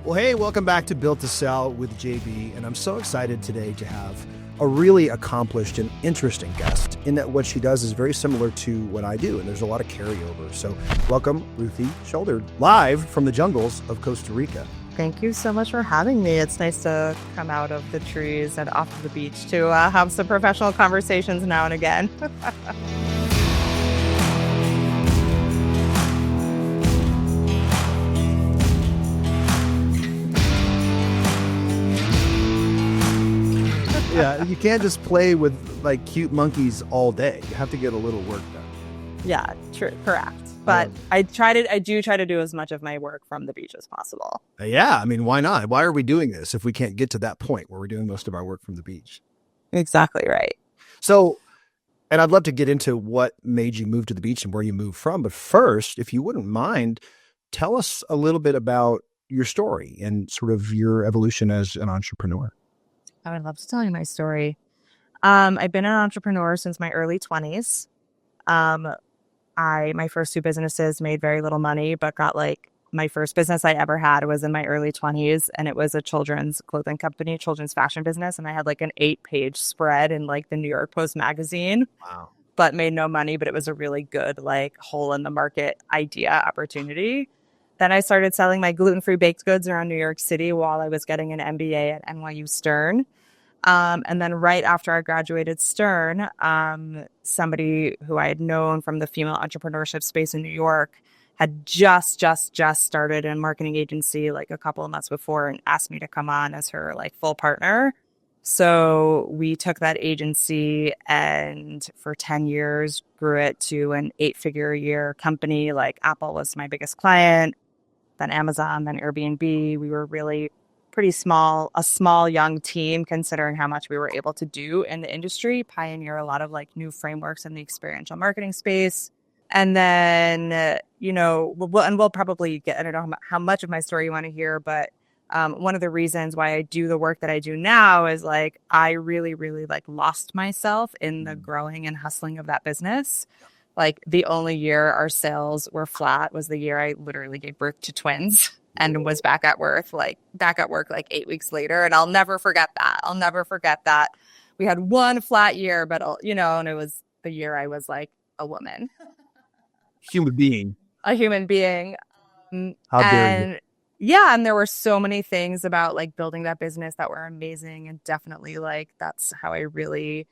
Well, hey, welcome back to Built to Sell with JB, and I'm so excited today to have a really accomplished and interesting guest in that what she does is very similar to what I do, and there's a lot of carryover. So welcome, Ruthie Schulder, live from the jungles of Costa Rica. Thank you so much for having me. It's nice to come out of the trees and off to the beach to have some professional conversations now and again. Yeah, you can't just play with like cute monkeys all day. You have to get a little work done. Yeah, true, correct. But I do try to do as much of my work from the beach as possible. Yeah, I mean, why not? Why are we doing this if we can't get to that point where we're doing most of our work from the beach? Exactly right. So, and I'd love to get into what made you move to the beach and where you moved from. But first, if you wouldn't mind, tell us a little bit about your story and sort of your evolution as an entrepreneur. I would love to tell you my story. I've been an entrepreneur since my early 20s. My first two businesses made very little money, but my first business I ever had was in my early 20s, and it was a children's clothing company, children's fashion business. And I had like an 8-page spread in like the New York Post magazine. Wow. But made no money, but it was a really good like hole in the market idea opportunity. Then I started selling my gluten-free baked goods around New York City while I was getting an MBA at NYU Stern. And then right after I graduated Stern, somebody who I had known from the female entrepreneurship space in New York had just started a marketing agency like a couple of months before and asked me to come on as her like full partner. So we took that agency and for 10 years grew it to an 8-figure a year company. Like Apple was my biggest client, then Amazon, then Airbnb. We were really pretty small, a small young team considering how much we were able to do in the industry, pioneer a lot of like new frameworks in the experiential marketing space. And then, we'll probably get, I don't know how much of my story you want to hear, but one of the reasons why I do the work that I do now is like, I really, really like lost myself in the growing and hustling of that business. Like the only year our sales were flat was the year I literally gave birth to twins and was back at work like 8 weeks later. And I'll never forget that. We had one flat year, but and it was the year I was like a woman. A human being. How dare you? Yeah, and there were so many things about like building that business that were amazing, and definitely like that's how I really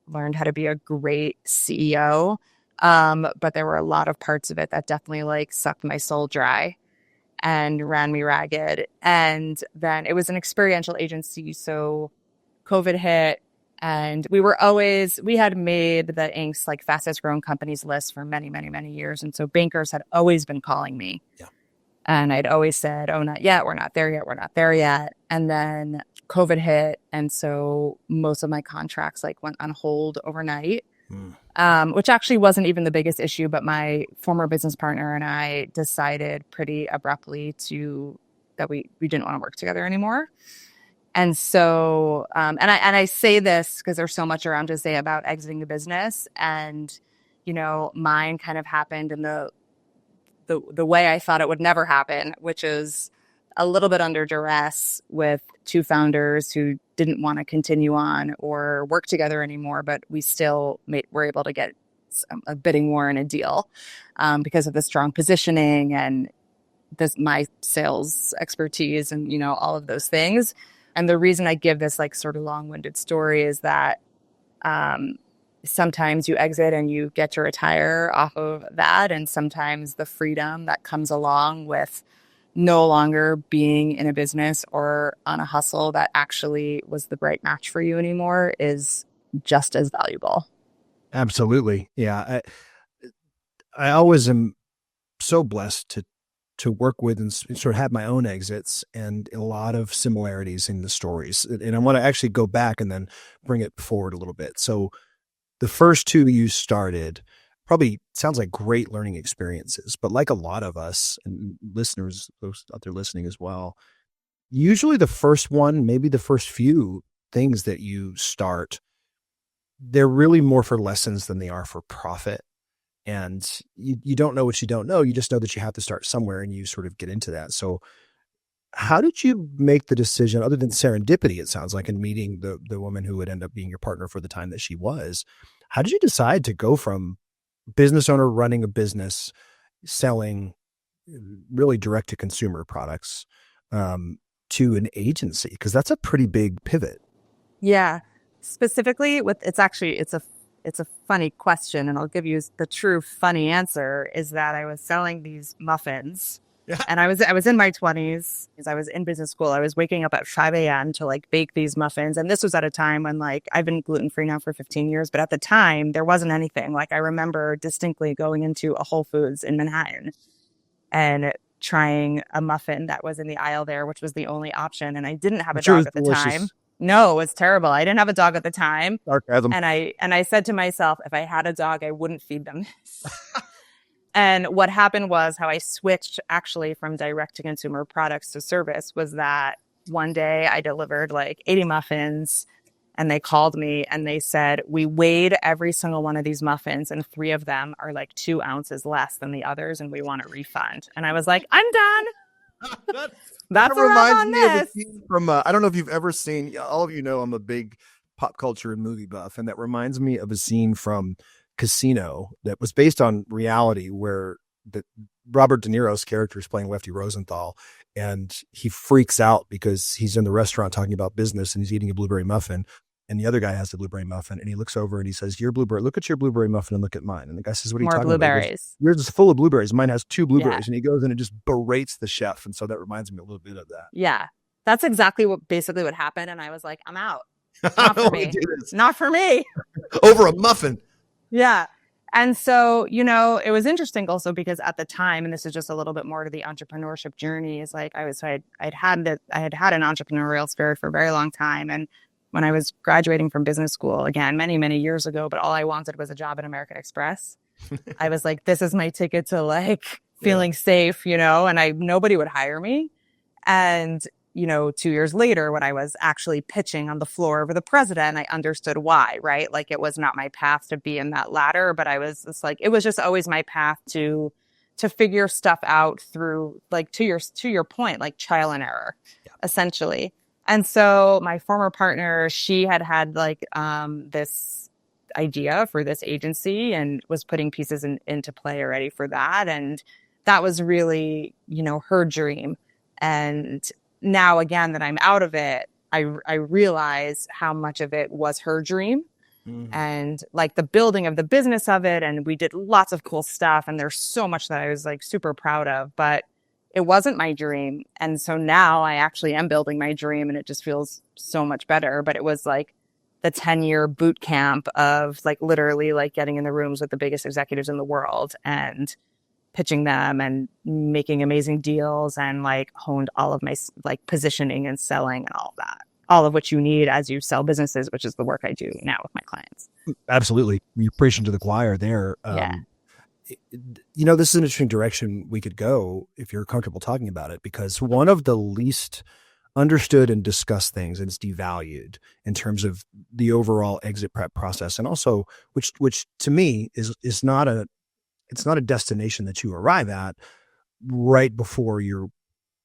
learned how to be a great CEO. But there were a lot of parts of it that definitely like sucked my soul dry and ran me ragged. And then it was an experiential agency, so COVID hit. And we had made the Inc.'s like fastest growing companies list for many, many, many years. And so bankers had always been calling me. Yeah. And I'd always said, oh, not yet. We're not there yet. And then COVID hit. And so most of my contracts like went on hold overnight, which actually wasn't even the biggest issue. But my former business partner and I decided pretty abruptly that we didn't want to work together anymore. And so, and I say this because there's so much around to say about exiting the business, and, mine kind of happened in the way I thought it would never happen, which is a little bit under duress with two founders who didn't want to continue on or work together anymore, but we still were able to get a bidding war and a deal because of the strong positioning and my sales expertise and, all of those things. And the reason I give this like sort of long-winded story is that sometimes you exit and you get to retire off of that. And sometimes the freedom that comes along with no longer being in a business or on a hustle that actually was the right match for you anymore is just as valuable. Absolutely. Yeah. I always am so blessed to work with and sort of have my own exits and a lot of similarities in the stories. And I want to actually go back and then bring it forward a little bit. So the first two you started probably sounds like great learning experiences, but like a lot of us and listeners, those out there listening as well, usually the first one, maybe the first few things that you start, they're really more for lessons than they are for profit. And you don't know what you don't know. You just know that you have to start somewhere and you sort of get into that. So How did you make the decision, other than serendipity, it sounds like, in meeting the woman who would end up being your partner for the time that she was? How did you decide to go from business owner running a business, selling really direct to consumer products, to an agency? Because that's a pretty big pivot. Yeah. Specifically with it's a funny question, and I'll give you the true funny answer is that I was selling these muffins, Yeah. and I was in my 20s because I was in business school. I was waking up at 5 a.m. to like bake these muffins, and this was at a time when like I've been gluten-free now for 15 years, but at the time there wasn't anything. Like I remember distinctly going into a Whole Foods in Manhattan and trying a muffin that was in the aisle there, which was the only option. And I didn't have I'm a sure dog it's at the time. delicious. No, it was terrible. I didn't have a dog at the time. Sarcasm. And I said to myself, if I had a dog, I wouldn't feed them this. And what happened was how I switched actually from direct to consumer products to service was that one day I delivered like 80 muffins and they called me and they said, we weighed every single one of these muffins and three of them are like 2 ounces less than the others and we want a refund. And I was like, I'm done. That That's a wrap reminds on me of a this. scene from, I don't know if you've ever seen, all of you know I'm a big pop culture and movie buff, and that reminds me of a scene from Casino that was based on reality where Robert De Niro's character is playing Lefty Rosenthal, and he freaks out because he's in the restaurant talking about business and he's eating a blueberry muffin. And the other guy has a blueberry muffin, and he looks over and he says, look at your blueberry muffin and look at mine. And the guy says, what are you More talking about? He goes, blueberries. yours is full of blueberries. Mine has two Yeah. blueberries. And he goes in and just berates the chef. And so that reminds me a little bit of Yeah. That's exactly what basically what happened. And I was like, I'm out. Not for that. me. Not for me. Over a muffin. Yeah. And so, it was interesting also because at the time, and this is just a little bit more to the entrepreneurship journey, is like I had had an entrepreneurial spirit for a very long time. And when I was graduating from business school, again, many, many years ago, but all I wanted was a job at American Express. I was like, this is my ticket to like feeling safe, and nobody would hire me. And 2 years later, when I was actually pitching on the floor of the president, I understood why, right? Like it was not my path to be in that ladder, but I was just like, it was just always my path to figure stuff out through like to your point, like trial and error, essentially. And so my former partner, she had like this idea for this agency and was putting pieces into play already for that. And that was really, her dream. And now again that I'm out of it, I realize how much of it was her dream and like the building of the business of it. And we did lots of cool stuff. And there's so much that I was like super proud of, but it wasn't my dream. And so now I actually am building my dream and it just feels so much better. But it was like the 10-year boot camp of like literally like getting in the rooms with the biggest executives in the world and pitching them and making amazing deals and like honed all of my like positioning and selling and all of that, all of which you need as you sell businesses, which is the work I do now with my clients. Absolutely. You're preaching to the choir there. Yeah. This is an interesting direction we could go if you're comfortable talking about it, because one of the least understood and discussed things, and it's devalued in terms of the overall exit prep process, and also which to me is not a destination that you arrive at right before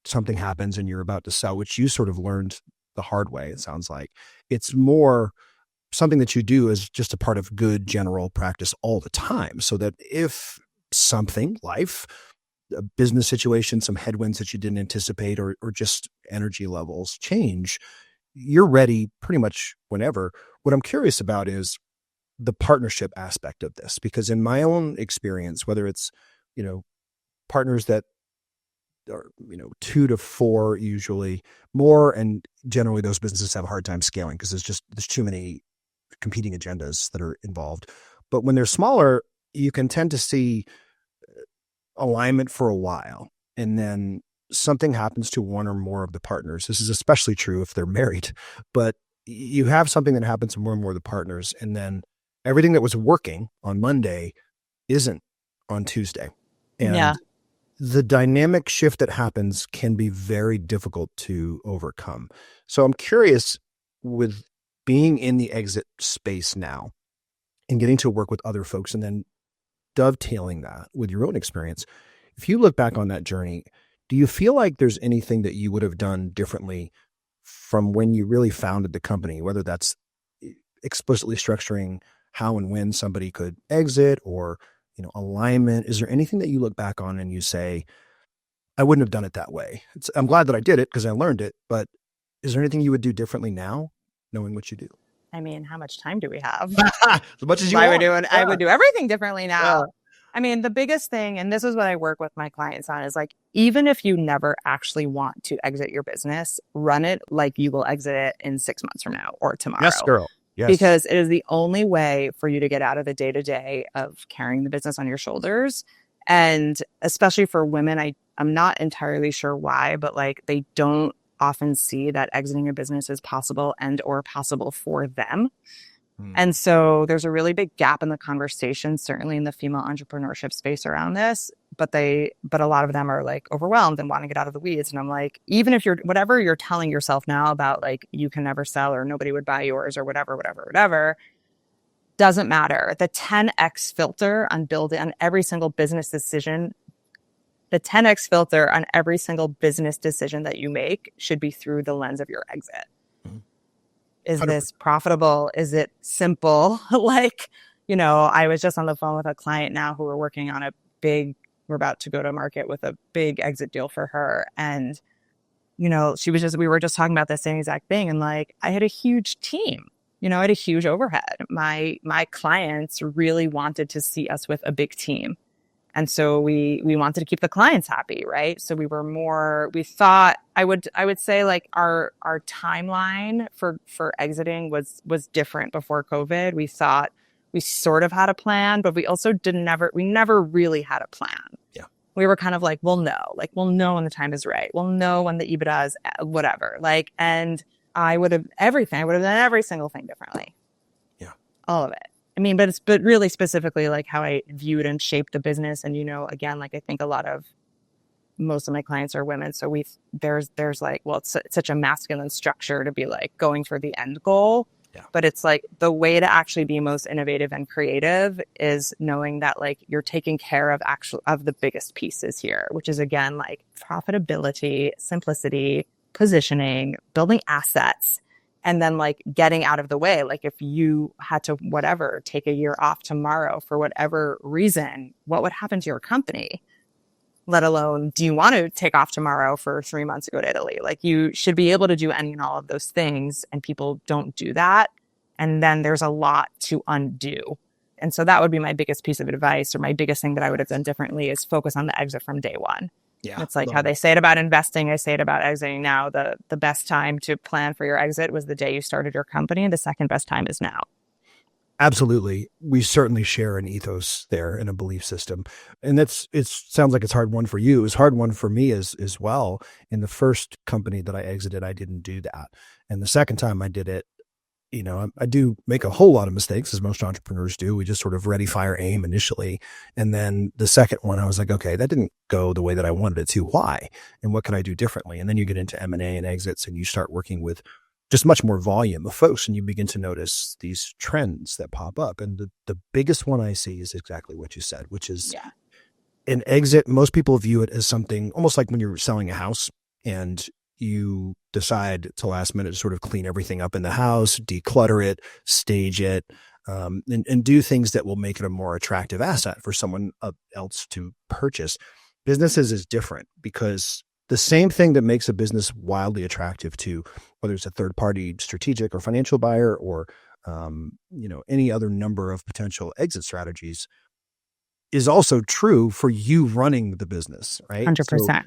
something happens and you're about to sell, which you sort of learned the hard way. It sounds like it's more something that you do as just a part of good general practice all the time, so that if life, a business situation, some headwinds that you didn't anticipate, or just energy levels change, you're ready pretty much whenever. What I'm curious about is the partnership aspect of this, because in my own experience, whether it's, partners that are, 2 to 4, usually more, and generally those businesses have a hard time scaling because there's too many competing agendas that are involved. But when they're smaller, you can tend to see alignment for a while, and then something happens to one or more of the partners. This is especially true if they're married, but you have something that happens to more and more of the partners, and then everything that was working on Monday isn't on Tuesday. And the dynamic shift that happens can be very difficult to overcome. So I'm curious, with being in the exit space now and getting to work with other folks, and then dovetailing that with your own experience, if you look back on that journey, Do you feel like there's anything that you would have done differently from when you really founded the company, whether that's explicitly structuring how and when somebody could exit or, alignment? Is there anything that you look back on and you say, I wouldn't have done it that way? I'm glad that I did it because I learned it, but is there anything you would do differently now, knowing what you do? I mean, how much time do we have? As much as you I would want. do it. I would do everything differently Yeah. now. I mean, the biggest thing, and this is what I work with my clients on, is like, even if you never actually want to exit your business, run it like you will exit it in 6 months from now or Yes, tomorrow, girl. Yes. because it is the only way for you to get out of the day to day of carrying the business on your shoulders. And especially for women, I'm not entirely sure why, but like they don't often see that exiting a business is possible and or possible for them. And so there's a really big gap in the conversation, certainly in the female entrepreneurship space around this. But a lot of them are like overwhelmed and want to get out of the weeds. And I'm like, even if whatever you're telling yourself now about like you can never sell or nobody would buy yours or whatever, doesn't matter. The 10x filter on building on every single business decision, the 10x filter on every single business decision that you make should be through the lens of your exit. Is 100%. this profitable? Is it simple? Like, I was just on the phone with a client now who we're working on we're about to go to market with a big exit deal for her. And, we were just talking about the same exact thing. And like, I had a huge team, I had a huge overhead. My clients really wanted to see us with a big team. And so we wanted to keep the clients happy, right? So we thought, I would say like our timeline for exiting was different before COVID. We thought we sort of had a plan, but we also we never really had a plan. Yeah. We were kind of like, we'll know when the time is right. We'll know when the EBITDA is whatever. Like, and I would have done every single thing differently. Yeah. All of it. I mean, but really specifically like how I viewed and shaped the business. And, again, like I think most of my clients are women. So there's like, well, it's such a masculine structure to be like going for the end goal. Yeah. But it's like the way to actually be most innovative and creative is knowing that like you're taking care of the biggest pieces here, which is again, like profitability, simplicity, positioning, building assets, and then like getting out of the way. Like if you had to take a year off tomorrow for whatever reason, what would happen to your company? Let alone, do you want to take off tomorrow for 3 months to go to Italy? Like you should be able to do any and all of those things, and people don't do that. And then there's a lot to undo. And so that would be my biggest piece of advice, or my biggest thing that I would have done differently, is focus on the exit from day one. Yeah. It's like how they say it about investing, I say it about exiting now. The best time to plan for your exit was the day you started your company. The second best time is now. Absolutely. We certainly share an ethos there and a belief system. And it sounds like it's a hard one for you. It was a hard one for me as well. In the first company that I exited, I didn't do that. And the second time I did it, I do make a whole lot of mistakes, as most entrepreneurs do. We just sort of ready, fire, aim initially. And then the second one, I was like, okay, that didn't go the way that I wanted it to. Why? And what can I do differently? And then you get into M&A and exits, and you start working with just much more volume of folks, and you begin to notice these trends that pop up. And the biggest one I see is exactly what you said, which is an exit. Most people view it as something almost like when you're selling a house and you decide to last minute to sort of clean everything up in the house, declutter it, stage it, and do things that will make it a more attractive asset for someone else to purchase. Businesses is different, because the same thing that makes a business wildly attractive to whether it's a third party strategic or financial buyer or any other number of potential exit strategies is also true for you running the business, right? 100%. So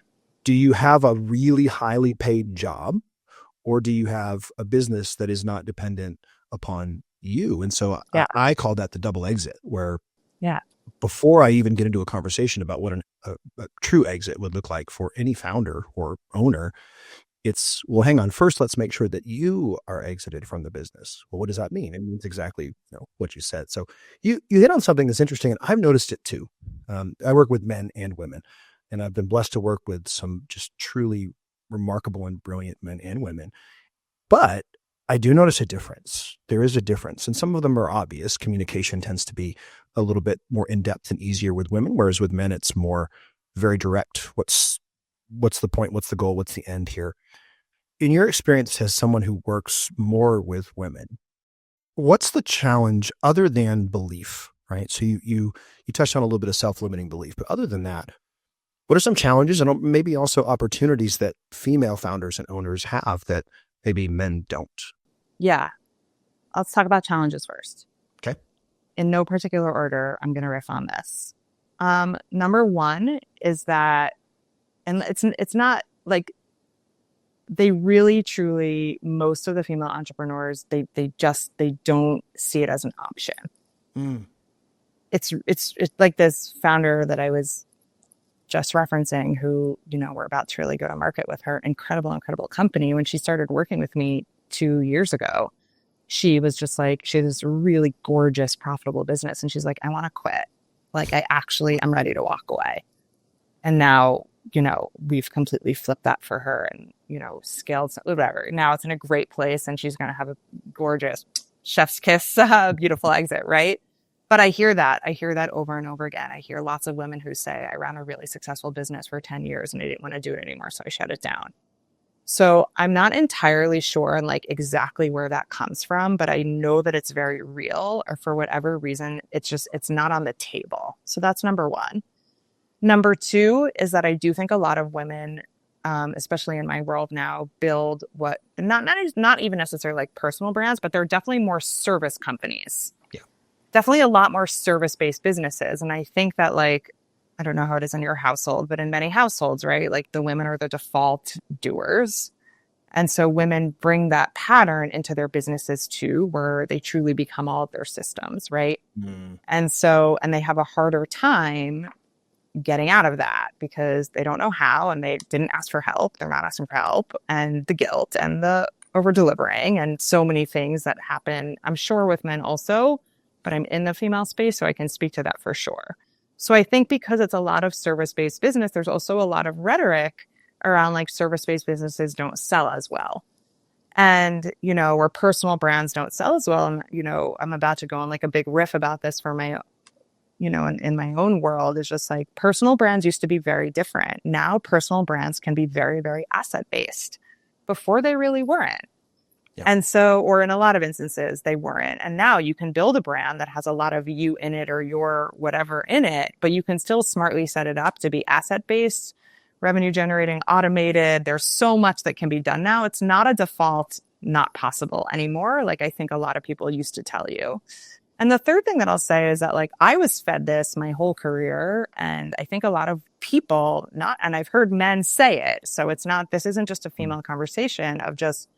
do you have a really highly paid job, or do you have a business that is not dependent upon you? And so I call that the double exit, where before I even get into a conversation about what a true exit would look like for any founder or owner, it's, well, hang on, first, let's make sure that you are exited from the business. Well, what does that mean? It means exactly what you said. So you hit on something that's interesting, and I've noticed it too. I work with men and women, and I've been blessed to work with some just truly remarkable and brilliant men and women. But I do notice a difference. There is a difference, and some of them are obvious. Communication tends to be a little bit more in-depth and easier with women, whereas with men, it's more very direct. What's what's the point? What's the goal? What's the end here? In your experience as someone who works more with women, what's the challenge other than belief, right? So you touched on a little bit of self-limiting belief, but other than that, what are some challenges and maybe also opportunities that female founders and owners have that maybe men don't? Yeah. Let's talk about challenges first. Okay. In no particular order, I'm going to riff on this. Number one is that, and it's not like they really truly, most of the female entrepreneurs, they don't see it as an option. Mm. It's like this founder that I was just referencing who, we're about to really go to market with her incredible company. When she started working with me 2 years ago, she was just like, she had this really gorgeous, profitable business. And she's like, I want to quit. Like, I'm ready to walk away. And now, we've completely flipped that for her and, scaled, whatever. Now it's in a great place and she's going to have a gorgeous chef's kiss, beautiful exit, right? But I hear that over and over again. I hear lots of women who say, I ran a really successful business for 10 years and I didn't want to do it anymore, so I shut it down. So I'm not entirely sure on like exactly where that comes from, but I know that it's very real, or for whatever reason, it's not on the table. So that's number one. Number two is that I do think a lot of women, especially in my world now, build what not even necessarily like personal brands, but they're definitely more service companies. Yeah. Definitely a lot more service-based businesses. And I think that like, I don't know how it is in your household, but in many households, right? Like the women are the default doers. And so women bring that pattern into their businesses too, where they truly become all of their systems, right? Mm. And they have a harder time getting out of that because they don't know how and they didn't ask for help. They're not asking for help, and the guilt and the over delivering and so many things that happen, I'm sure with men also, but I'm in the female space, so I can speak to that for sure. So I think because it's a lot of service-based business, there's also a lot of rhetoric around like service-based businesses don't sell as well. And, where personal brands don't sell as well. And, I'm about to go on like a big riff about this for my, in my own world. Is just like personal brands used to be very different. Now personal brands can be very, very asset-based. Before they really weren't. Yeah. And so, or in a lot of instances, they weren't. And now you can build a brand that has a lot of you in it or your whatever in it, but you can still smartly set it up to be asset-based, revenue generating, automated. There's so much that can be done now. It's not a default, not possible anymore. Like I think a lot of people used to tell you. And the third thing that I'll say is that like I was fed this my whole career. And I think a lot of people and I've heard men say it. So this isn't just a female conversation of just,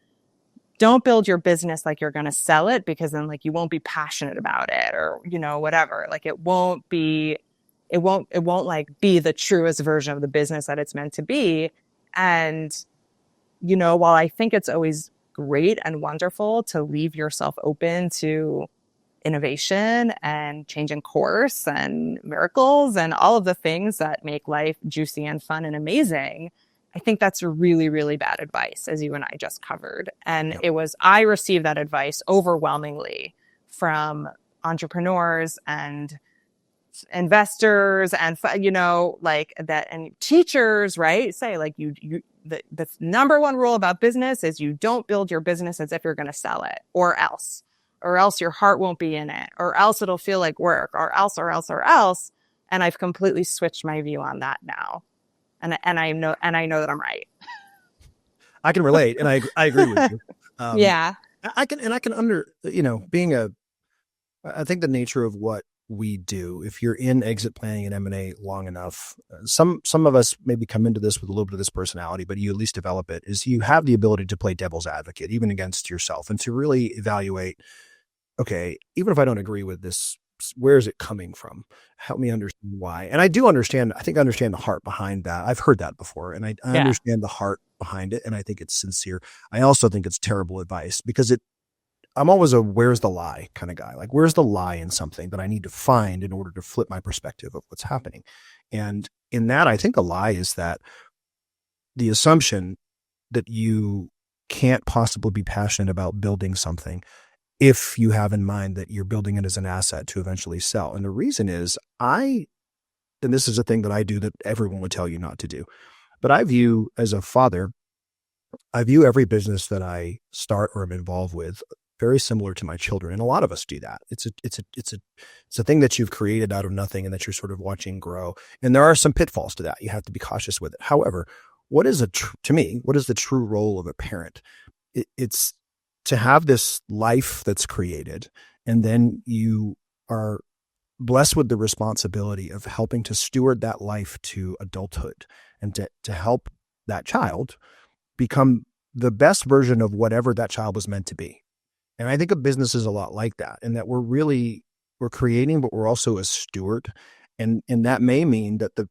don't build your business like you're going to sell it, because then like you won't be passionate about it or, whatever. Like it won't like be the truest version of the business that it's meant to be. And, while I think it's always great and wonderful to leave yourself open to innovation and changing course and miracles and all of the things that make life juicy and fun and amazing, I think that's really, really bad advice, as you and I just covered. And I received that advice overwhelmingly from entrepreneurs and investors and, like that, and teachers, right? Say like the number one rule about business is you don't build your business as if you're going to sell it, or else your heart won't be in it, or else it'll feel like work, or else. And I've completely switched my view on that now. And I know that I'm right. I can relate, and I agree with you. Yeah, I can I think the nature of what we do, if you're in exit planning and M&A long enough, some of us maybe come into this with a little bit of this personality, but you at least develop it, is you have the ability to play devil's advocate, even against yourself, and to really evaluate, okay, even if I don't agree with this, where is it coming from? Help me understand why. And I do understand, I think I understand the heart behind that. I've heard that before, and I understand the heart behind it, and I think it's sincere. I also think it's terrible advice, because I'm always a where's the lie kind of guy. Like, where's the lie in something that I need to find in order to flip my perspective of what's happening? And in that, I think the lie is that the assumption that you can't possibly be passionate about building something if you have in mind that you're building it as an asset to eventually sell. And the reason is and this is a thing that I do that everyone would tell you not to do, But I view, as a father, I view every business that I start or am involved with very similar to my children. And a lot of us do that. It's a thing that you've created out of nothing and that you're sort of watching grow. And there are some pitfalls to that. You have to be cautious with it. However, to me, what is the true role of a parent? It's to have this life that's created, and then you are blessed with the responsibility of helping to steward that life to adulthood, and to help that child become the best version of whatever that child was meant to be. And I think a business is a lot like that, in that we're creating, but we're also a steward. And that may mean that the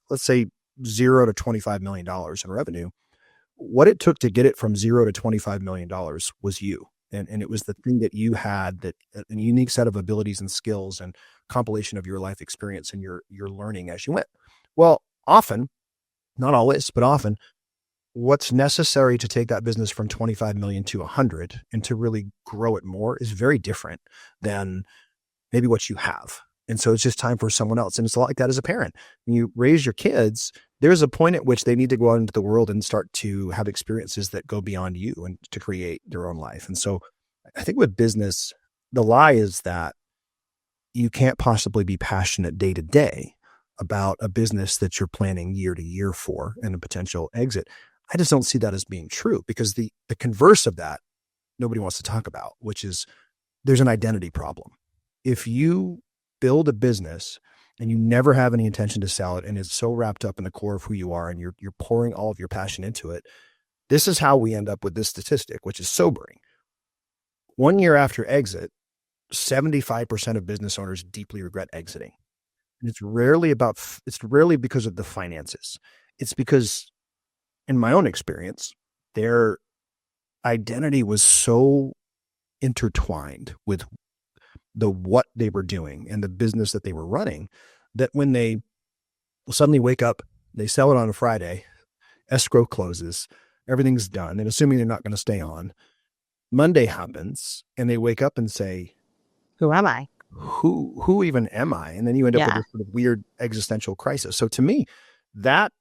let's say $0 to $25 million in revenue, what it took to get it from $0 to $25 million was you. And it was the thing that you had, that a unique set of abilities and skills and compilation of your life experience and your learning as you went. Well, often, not always, but often, what's necessary to take that business from 25 million to 100 and to really grow it more is very different than maybe what you have. And so it's just time for someone else. And it's a lot like that as a parent. When you raise your kids, there's a point at which they need to go out into the world and start to have experiences that go beyond you and to create their own life. And so I think with business, the lie is that you can't possibly be passionate day to day about a business that you're planning year to year for and a potential exit. I just don't see that as being true, because the converse of that, nobody wants to talk about, which is there's an identity problem. If you build a business and you never have any intention to sell it, and it's so wrapped up in the core of who you are, and you're pouring all of your passion into it, this is how we end up with this statistic, which is sobering. 1 year after exit, 75% of business owners deeply regret exiting. And it's rarely because of the finances. It's because, in my own experience, their identity was so intertwined with what they were doing and the business that they were running, that when they suddenly wake up, they sell it on a Friday, escrow closes, everything's done, and assuming they're not going to stay on, Monday happens, and they wake up and say, Who am I? Who even am I? And then you end up with this sort of weird existential crisis. So to me, that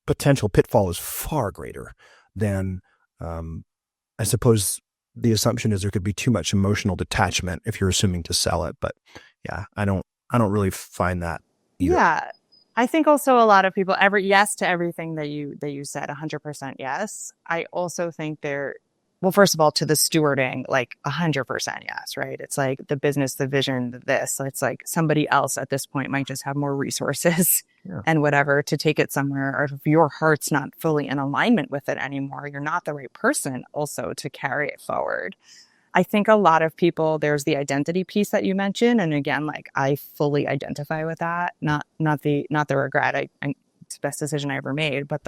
potential pitfall is far greater than, I suppose the assumption is there could be too much emotional detachment if you're assuming to sell it. But yeah, I don't really find that either. Yeah. I think also a lot of people yes to everything that you said, 100% yes. I also think well, first of all, to the stewarding, like 100% yes, right? It's like the business, the vision, this, it's like somebody else at this point might just have more resources and whatever to take it somewhere. Or if your heart's not fully in alignment with it anymore, you're not the right person also to carry it forward. I think a lot of people, there's the identity piece that you mentioned. And again, like I fully identify with that, not the regret. It's the best decision I ever made, but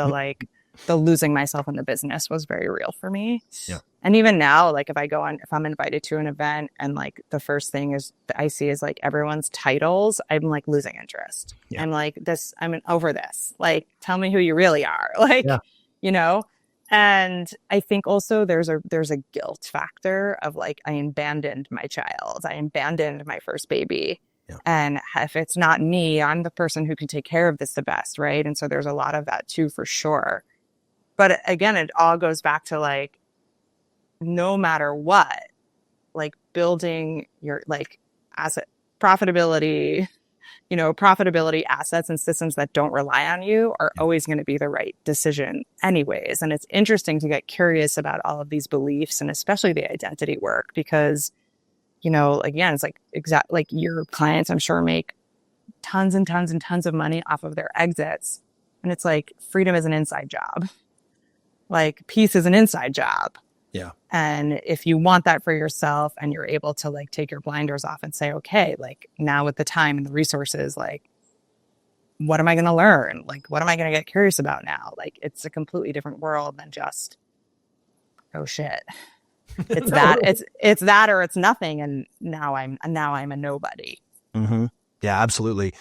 the losing myself in the business was very real for me. Yeah. And even now, like if I'm invited to an event and like the first thing I see is like everyone's titles, I'm like losing interest. Yeah. I'm like I'm over this. Like, tell me who you really are. Like, you know? And I think also there's a guilt factor of like, I abandoned my child. I abandoned my first baby. Yeah. And if it's not me, I'm the person who can take care of this the best. Right. And so there's a lot of that too, for sure. But again, it all goes back to like, no matter what, like building your like asset profitability, assets and systems that don't rely on you are always going to be the right decision anyways. And it's interesting to get curious about all of these beliefs and especially the identity work, because, again, it's like your clients, I'm sure, make tons and tons and tons of money off of their exits. And it's like freedom is an inside job. Like peace is an inside job. Yeah. And if you want that for yourself and you're able to like take your blinders off and say, okay, like now with the time and the resources, like, what am I going to learn? Like, what am I going to get curious about now? Like, it's a completely different world than just, oh shit, it's it's that, or it's nothing. And now I'm a nobody. Mm-hmm. Yeah, absolutely.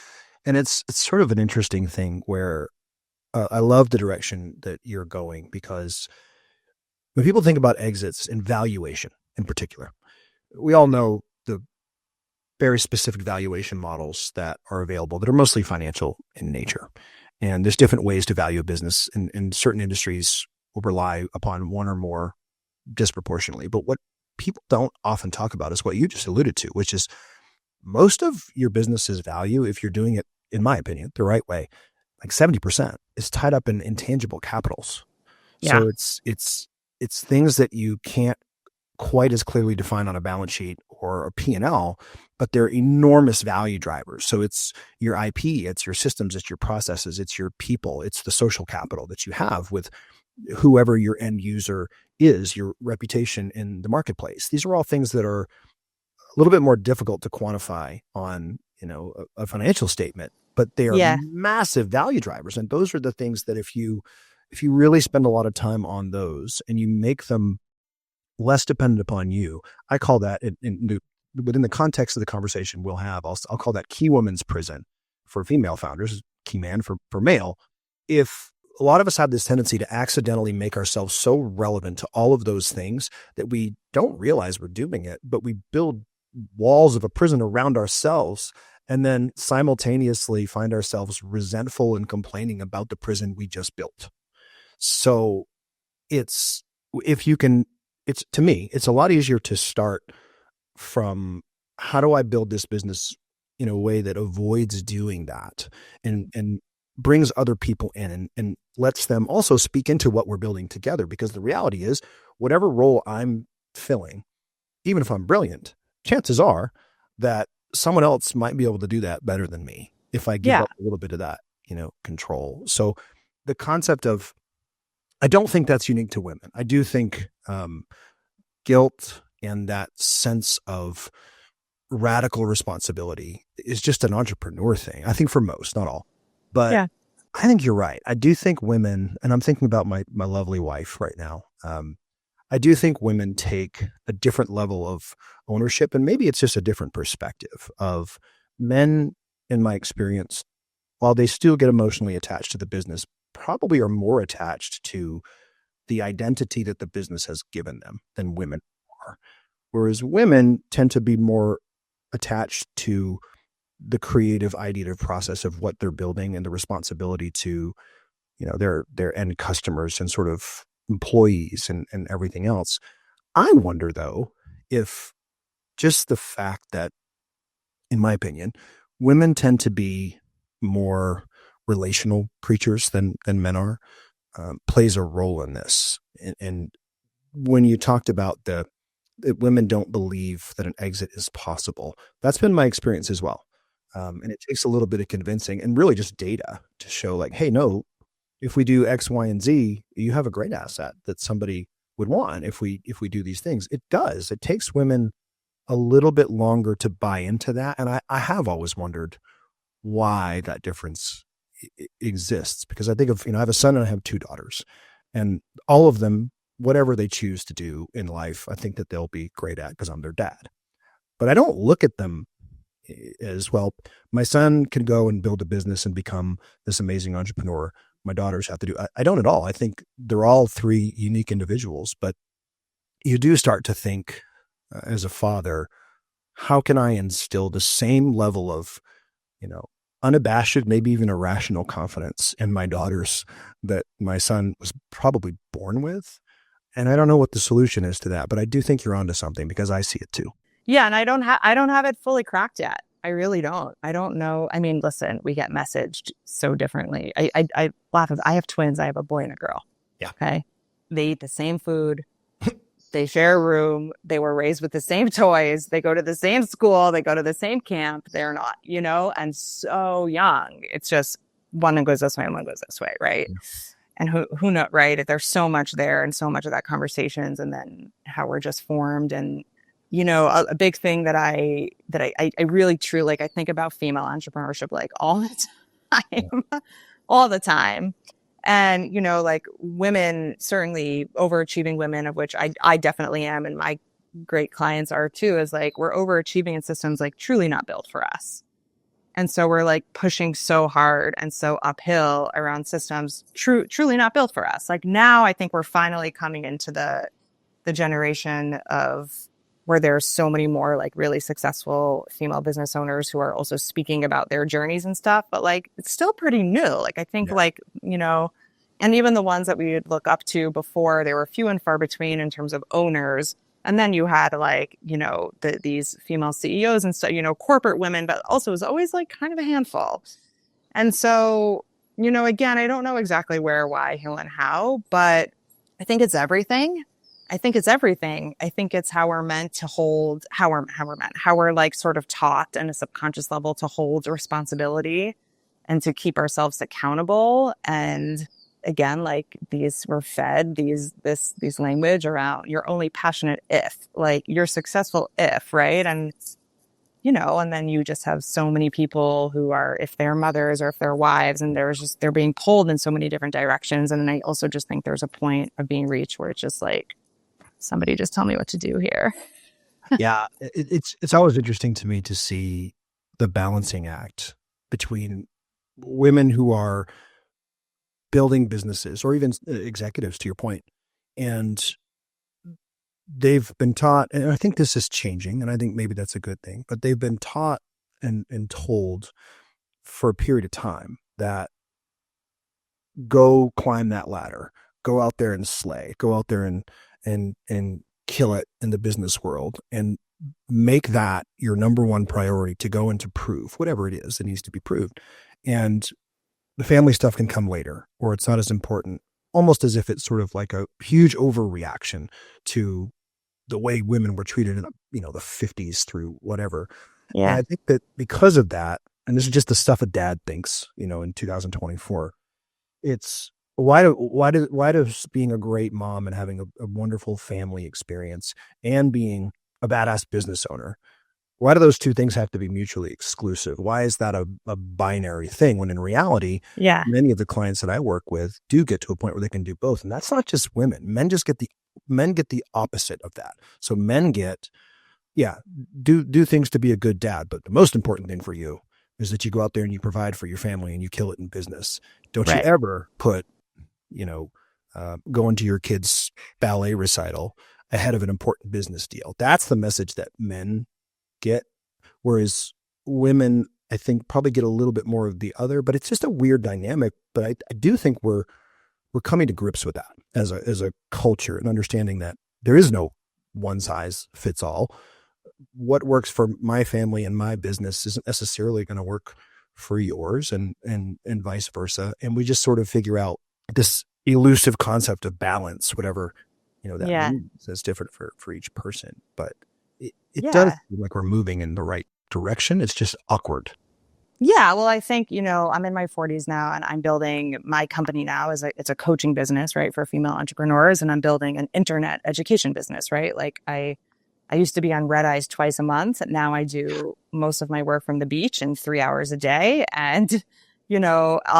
And it's sort of an interesting thing where I love the direction that you're going, because when people think about exits and valuation in particular, we all know the very specific valuation models that are available that are mostly financial in nature. And there's different ways to value a business, and certain industries will rely upon one or more disproportionately. But what people don't often talk about is what you just alluded to, which is most of your business's value, if you're doing it, in my opinion, the right way, like 70% is tied up in intangible capitals. Yeah. So it's things that you can't quite as clearly define on a balance sheet or a P&L, but they're enormous value drivers. So it's your IP, it's your systems, it's your processes, it's your people, it's the social capital that you have with whoever your end user is, your reputation in the marketplace. These are all things that are a little bit more difficult to quantify on, a financial statement, but they are Yeah. massive value drivers. And those are the things that if you really spend a lot of time on those and you make them less dependent upon you, I call that within the context of the conversation we'll have, I'll call that key woman's prison for female founders, key man for male. If a lot of us have this tendency to accidentally make ourselves so relevant to all of those things that we don't realize we're doing it, but we build walls of a prison around ourselves and then simultaneously find ourselves resentful and complaining about the prison we just built. So it's, if you can, it's, to me, it's a lot easier to start from how do I build this business in a way that avoids doing that and brings other people in and lets them also speak into what we're building together. Because the reality is, whatever role I'm filling, even if I'm brilliant, chances are that someone else might be able to do that better than me if I give Yeah. up a little bit of that, control. So the concept of, I don't think that's unique to women. I do think guilt and that sense of radical responsibility is just an entrepreneur thing. I think for most, not all, but Yeah. I think you're right. I do think women, and I'm thinking about my lovely wife right now. I do think women take a different level of ownership, and maybe it's just a different perspective of men. In my experience, while they still get emotionally attached to the business, probably are more attached to the identity that the business has given them than women are. Whereas women tend to be more attached to the creative, ideative process of what they're building and the responsibility to, their end customers and sort of employees and everything else. I wonder though, if just the fact that, in my opinion, women tend to be more relational creatures than men are, plays a role in this. And when you talked about that women don't believe that an exit is possible, that's been my experience as well. And it takes a little bit of convincing and really just data to show like, hey, no, if we do X, Y, and Z, you have a great asset that somebody would want if we do these things. It does. It takes women a little bit longer to buy into that. And I have always wondered why that difference exists, because I think of, I have a son and I have two daughters, and all of them, whatever they choose to do in life, I think that they'll be great at because I'm their dad. But I don't look at them as, well, my son can go and build a business and become this amazing entrepreneur. My daughters have to do, I don't at all. I think they're all three unique individuals, but you do start to think as a father, how can I instill the same level of, unabashed, maybe even irrational confidence in my daughters that my son was probably born with? And I don't know what the solution is to that, but I do think you're onto something because I see it too. Yeah. And I don't have it fully cracked yet. I really don't. I don't know. I mean, listen, we get messaged so differently. I laugh. I have twins. I have a boy and a girl. Yeah. Okay. They eat the same food. They share a room. They were raised with the same toys. They go to the same school. They go to the same camp. They're not, and so young. It's just one goes this way and one goes this way. Right. Yeah. And who knows, right? There's so much there and so much of that conversations, and then how we're just formed. And, a big thing that I really truly, like, I think about female entrepreneurship, like all the time, all the time. And, like women, certainly overachieving women, of which I definitely am. And my great clients are too, is like, we're overachieving in systems like truly not built for us. And so we're like pushing so hard and so uphill around systems truly not built for us. Like now I think we're finally coming into the generation of where there's so many more like really successful female business owners who are also speaking about their journeys and stuff. But like, it's still pretty new. Like, I think Yeah. like, and even the ones that we would look up to before, they were few and far between in terms of owners. And then you had like, these female CEOs and stuff, corporate women, but also it was always like kind of a handful. And so, again, I don't know exactly where, why, who, and how, but I think it's everything. I think it's everything. I think it's how we're meant to hold, how we're like sort of taught on a subconscious level to hold responsibility and to keep ourselves accountable. And again, like we're fed these language around you're only passionate if, like you're successful if, right? And and then you just have so many people who are, if they're mothers or if they're wives, and they're being pulled in so many different directions. And then I also just think there's a point of being reached where it's just like, somebody just tell me what to do here. Yeah. It's always interesting to me to see the balancing act between women who are building businesses or even executives, to your point, and they've been taught, and I think this is changing, and I think maybe that's a good thing, but they've been taught and told for a period of time that go climb that ladder, go out there and slay, go out there and kill it in the business world, and make that your number one priority to go and to prove whatever it is that needs to be proved. And the family stuff can come later, or it's not as important, almost as if it's sort of like a huge overreaction to the way women were treated in, the 50s through whatever. And Yeah. I think that because of that, and this is just the stuff a dad thinks, in 2024, it's why does being a great mom and having a wonderful family experience and being a badass business owner, why do those two things have to be mutually exclusive? Why is that a binary thing when in reality, Yeah. many of the clients that I work with do get to a point where they can do both? And that's not just women. Men get the opposite of that. So men get, do things to be a good dad. But the most important thing for you is that you go out there and you provide for your family and you kill it in business. Don't you Right. ever put, going to your kid's ballet recital ahead of an important business deal. That's the message that men get. Whereas women, I think, probably get a little bit more of the other, but it's just a weird dynamic. But I do think we're coming to grips with that as a culture, and understanding that there is no one size fits all. What works for my family and my business isn't necessarily going to work for yours, and vice versa. And we just sort of figure out this elusive concept of balance, whatever, that Yeah. means. It's different for each person, but it does Yeah. feel like we're moving in the right direction. It's just awkward. Yeah, well, I think, I'm in my 40s now and I'm building my company now it's a coaching business, right, for female entrepreneurs, and I'm building an internet education business, right? Like I used to be on red eyes twice a month. Now I do most of my work from the beach in 3 hours a day, and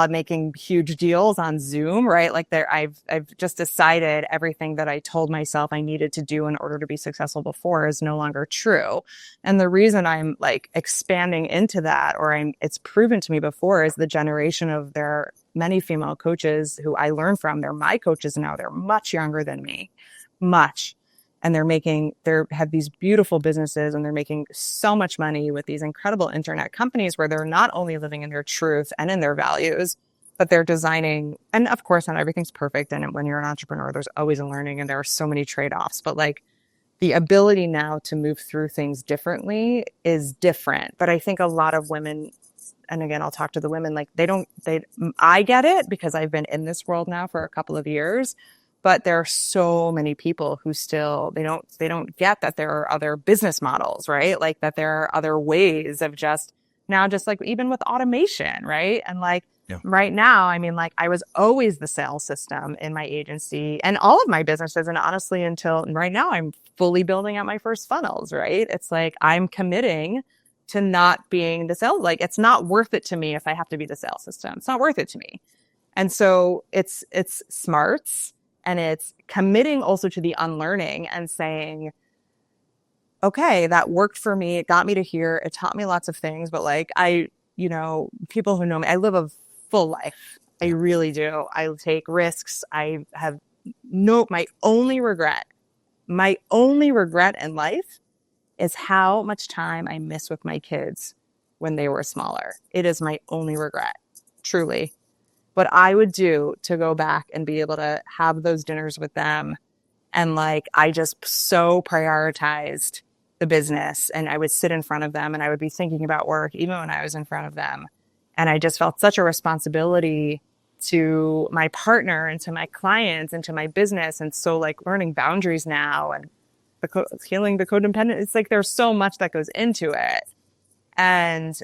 making huge deals on Zoom, right? Like I've just decided everything that I told myself I needed to do in order to be successful before is no longer true. And the reason I'm like expanding into that, it's proven to me before, is the generation of their many female coaches who I learned from. They're my coaches now. They're much younger than me, much. And they have these beautiful businesses, and they're making so much money with these incredible internet companies where they're not only living in their truth and in their values, but they're designing, and of course, not everything's perfect. And when you're an entrepreneur, there's always a learning and there are so many trade-offs, but like the ability now to move through things differently is different. But I think a lot of women, and again, I'll talk to the women, like I get it because I've been in this world now for a couple of years. But there are so many people who still they don't get that there are other business models, right? Like that there are other ways of just like even with automation, right? And like Yeah. right now, I mean, like I was always the sales system in my agency and all of my businesses. And honestly, until right now, I'm fully building out my first funnels, right? It's like I'm committing to not being the sales. Like it's not worth it to me if I have to be the sales system. It's not worth it to me. And so it's smarts. And it's committing also to the unlearning and saying, okay, that worked for me. It got me to here. It taught me lots of things. But like people who know me, I live a full life. I Yeah. really do. I take risks. I have my only regret in life is how much time I miss with my kids when they were smaller. It is my only regret, truly. What I would do to go back and be able to have those dinners with them. And like, I just so prioritized the business, and I would sit in front of them and I would be thinking about work even when I was in front of them. And I just felt such a responsibility to my partner and to my clients and to my business. And so like learning boundaries now and healing the codependent, it's like there's so much that goes into it. And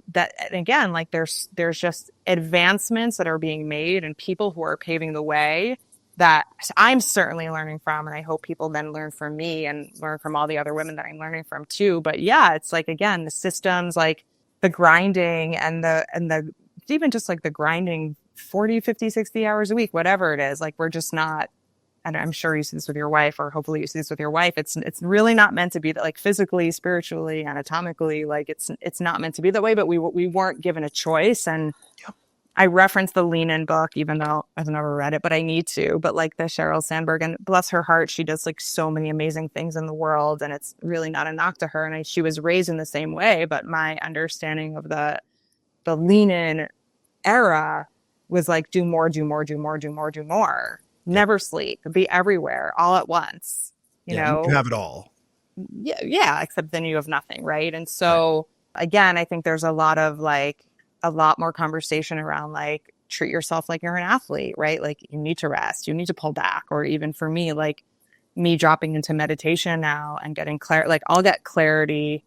that, and again, like there's just advancements that are being made and people who are paving the way that I'm certainly learning from, and I hope people then learn from me and learn from all the other women that I'm learning from too. But yeah, it's like, again, the systems, like the grinding and the even just like the grinding 40, 50, 60 hours a week, whatever it is, like we're just not. And I'm sure you see this with your wife, or hopefully you see this with your wife. It's really not meant to be that, like physically, spiritually, anatomically, like it's not meant to be that way. But we weren't given a choice. And Yep. I reference the Lean In book, even though I've never read it, but I need to. But like the Sheryl Sandberg, and bless her heart, she does like so many amazing things in the world, and it's really not a knock to her. And she was raised in the same way, but my understanding of the Lean In era was like do more, do more, do more, do more, do more. Yep. Never sleep, be everywhere all at once. You can have it all. Yeah, except then you have nothing, right? And so again, I think there's a lot more conversation around like treat yourself like you're an athlete, right? Like you need to rest, you need to pull back. Or even for me, like me dropping into meditation now and getting like I'll get clarity.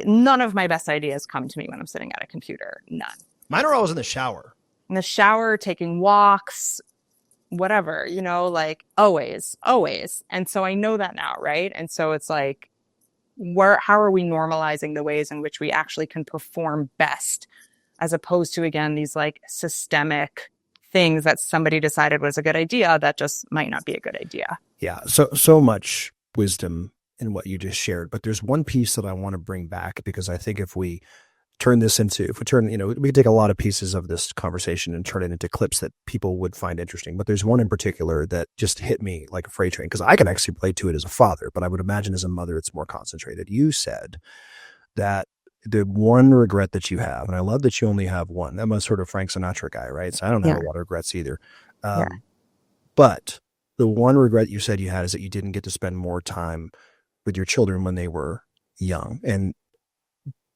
None of my best ideas come to me when I'm sitting at a computer. None. Mine are always in the shower. In the shower, taking walks, whatever, like always. And so I know that now, right? And so it's like, how are we normalizing the ways in which we actually can perform best, as opposed to, again, these like systemic things that somebody decided was a good idea that just might not be a good idea. Yeah. So much wisdom in what you just shared, but there's one piece that I want to bring back, because I think if we we take a lot of pieces of this conversation and turn it into clips that people would find interesting. But there's one in particular that just hit me like a freight train, because I can actually relate to it as a father, but I would imagine as a mother, it's more concentrated. You said that the one regret that you have, and I love that you only have one. I'm a sort of Frank Sinatra guy, right? So I don't have a lot of regrets either. But the one regret you said you had is that you didn't get to spend more time with your children when they were young. And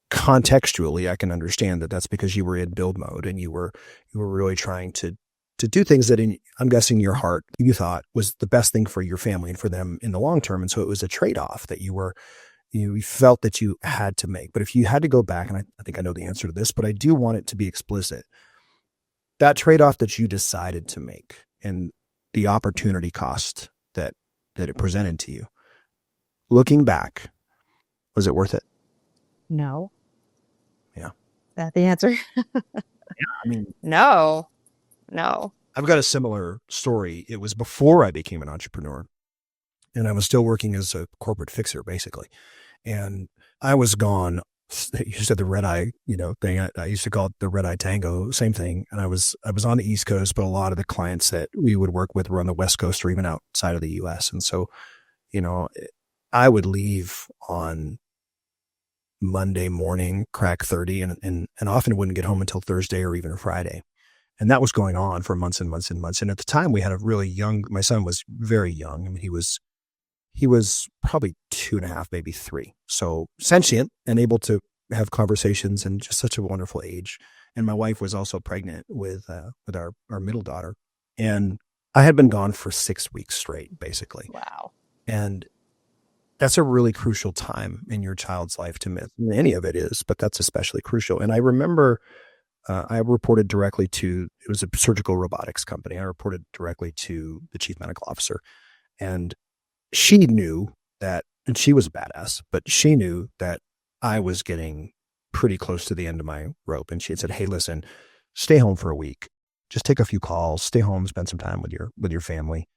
contextually, I can understand that that's because you were in build mode and you were really trying to do things that I'm guessing your heart, you thought was the best thing for your family and for them in the long term. And so it was a trade-off that you felt that you had to make. But if you had to go back, and I think I know the answer to this, but I do want it to be explicit, that trade-off that you decided to make and the opportunity cost that it presented to you, looking back, was it worth it? No. Yeah. That the answer? Yeah, I mean, No. I've got a similar story. It was before I became an entrepreneur, and I was still working as a corporate fixer, basically. And I was gone. You said the red eye, thing. I used to call it the red eye tango, same thing. And I was on the East Coast, but a lot of the clients that we would work with were on the West Coast or even outside of the US. And so, I would leave on Monday morning, crack 30, and often wouldn't get home until Thursday or even Friday. And that was going on for months and months and months. And at the time we had a really young, my son was very young. I mean, he was probably 2.5, maybe 3. So sentient and able to have conversations, and just such a wonderful age. And my wife was also pregnant with our middle daughter. And I had been gone for 6 weeks straight, basically. Wow. And that's a really crucial time in your child's life to miss. Any of it is, but that's especially crucial. And I remember I reported directly to, it was a surgical robotics company. I reported directly to the chief medical officer, and she knew that, and she was a badass, but she knew that I was getting pretty close to the end of my rope. And she had said, "Hey, listen, stay home for a week. Just take a few calls, stay home, spend some time with your family."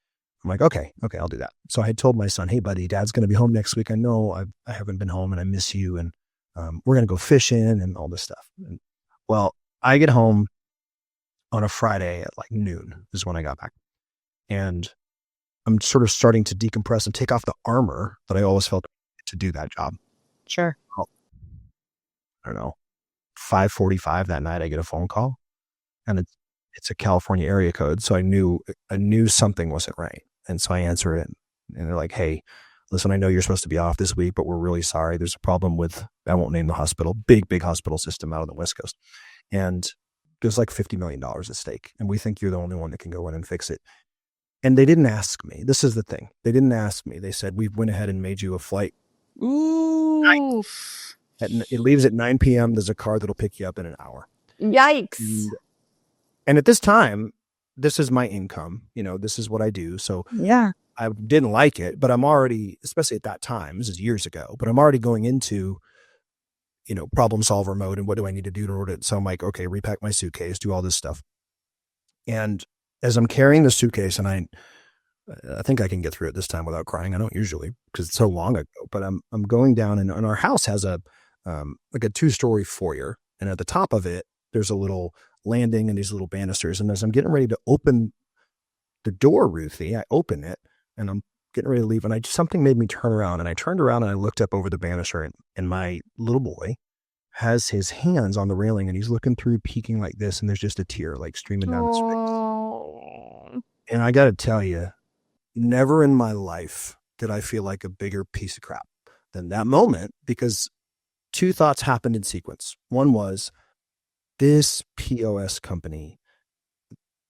I'm like, okay, I'll do that. So I had told my son, "Hey buddy, Dad's going to be home next week. I know I haven't been home and I miss you. And we're going to go fishing and all this stuff." And, well, I get home on a Friday at like noon is when I got back. And I'm sort of starting to decompress and take off the armor that I always felt to do that job. Sure. Well, I don't know, 5:45 that night, I get a phone call, and it's a California area code. So I knew something wasn't right. And so I answer it, and they're like, "Hey, listen, I know you're supposed to be off this week, but we're really sorry. There's a problem with," I won't name the hospital, big hospital system out on the West Coast. And there's like $50 million at stake. And we think you're the only one that can go in and fix it. And they didn't ask me. This is the thing. They didn't ask me. They said, "We went ahead and made you a flight. Ooh. It leaves at 9 p.m. There's a car that'll pick you up in an hour." Yikes. And at this time, this is my income. This is what I do. So Yeah. I didn't like it, but I'm already, especially at that time, this is years ago, but I'm already going into, problem solver mode. And what do I need to do in order to, so I'm like, okay, repack my suitcase, do all this stuff. And as I'm carrying the suitcase, and I think I can get through it this time without crying. I don't usually, because it's so long ago, but I'm going down, and our house has like a 2-story foyer. And at the top of it, there's a little landing and these little banisters. And as I'm getting ready to open the door, Ruthie, I open it, and I'm getting ready to leave. And something made me turn around, and I turned around and I looked up over the banister, and my little boy has his hands on the railing, and he's looking through, peeking like this. And there's just a tear like streaming down his face. Oh. And I got to tell you, never in my life did I feel like a bigger piece of crap than that moment, because 2 thoughts happened in sequence. One was, this POS company